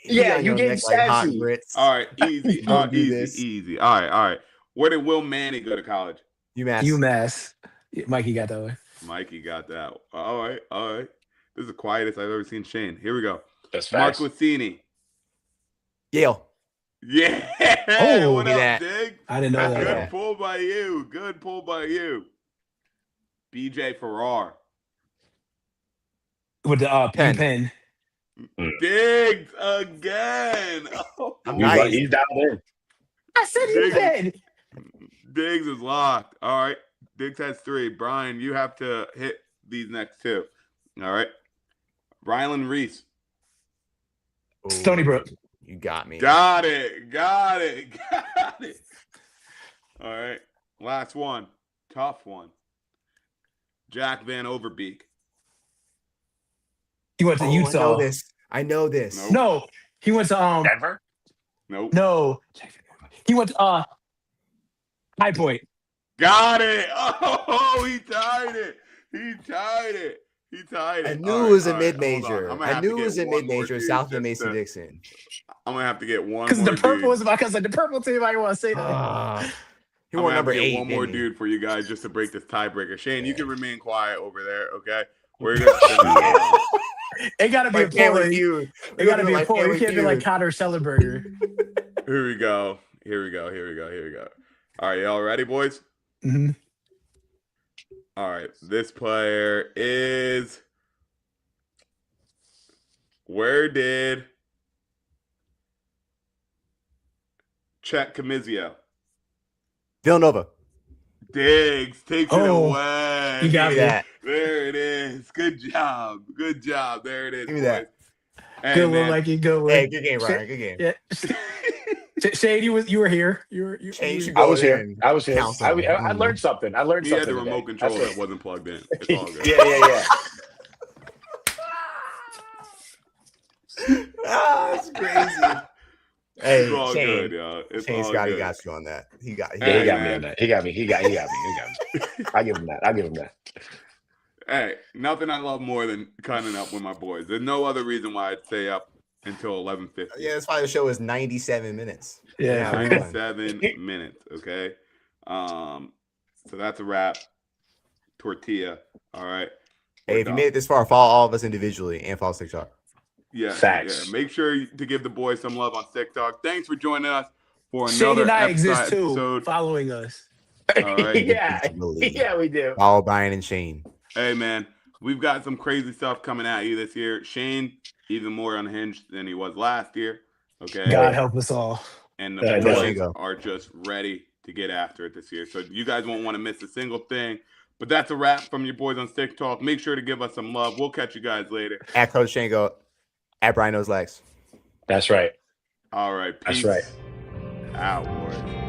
Yeah, on you your getting neck like hot sassy. grits. All right, easy. Don't do this. Easy. All right. Where did Will Manny go to college? UMass. Mikey got that one. Mikey got that. All right. This is the quietest I've ever seen Shane. Here we go. That's Mark facts. Lucini. Yale. Yeah. Oh, what look up, at that. Dig? I didn't know Good that. pull by you. BJ Farrar. With the pen. Diggs again. Oh, Nice. He's down there. I said pen. Diggs is locked. All right. Diggs has 3. Brian, you have to hit these next 2. All right. Rylan Reese. Stony Brook. You got me. Got it. All right. Last one. Tough one. Jack Van Overbeek. He went to Utah. I know this. Nope. No, he went to Denver. Nope. No, he went to High Point. Got it. Oh, he tied it. I knew it was a mid-major. I knew it was a mid-major south of Mason-Dixon. I'm gonna have to get one Because more the purple dude. was because like the purple team. I didn't want to say that. He I'm wore gonna have number to get 8. one more didn't he? dude for you guys just to break this tiebreaker. Shane, you can remain quiet over there, okay? We're gonna spin that one. It gotta be a Like Family poll. Feud. It gotta be a Like poll. You Family can't be like Feud. Connor Schellenberger. Here we go. All right, y'all ready, boys? Mm-hmm. All right, this player is. Where did Chet Camizio? Villanova. Diggs takes it away. You got Give me that. There it is. Good job. There it is. Give me that. Hey, Good one, man. Mikey. Good one. Hey, good game, Ryan. Good game. Yeah. Shane, you were here. You were. Shane, you should I go was there here. and I was here. counsel I him. learned something. I learned He something. had the remote today. control That's that it. wasn't plugged in. It's all good. Yeah. That's crazy. Hey, It's all Shane. good, y'all. It's Shane all Scotty good. got you on that. He got Yeah, he got man. me on that. He got me. I give him that. Hey, nothing I love more than cutting up with my boys. There's no other reason why I'd stay up until 11:50. Yeah, that's why the show is 97 minutes. Yeah. 97 minutes. Okay. So that's a wrap. Tortilla. All right. Hey, if you made it this far, follow all of us individually and follow TikTok. Yeah, Facts. Yeah. Make sure to give the boys some love on TikTok. Thanks for joining us for Shane another and I exist too. episode. Following us. All right. Yeah, we do. Follow Brian and Shane. Hey, man, we've got some crazy stuff coming at you this year. Shane, even more unhinged than he was last year. Okay. God help us all. And Yeah, the there boys you go. are just ready to get after it this year. So you guys won't want to miss a single thing. But that's a wrap from your boys on TikTok. Make sure to give us some love. We'll catch you guys later. At Coach Shango, at Brian Knows Legs. That's right. All right. Peace. That's right. Out, boys.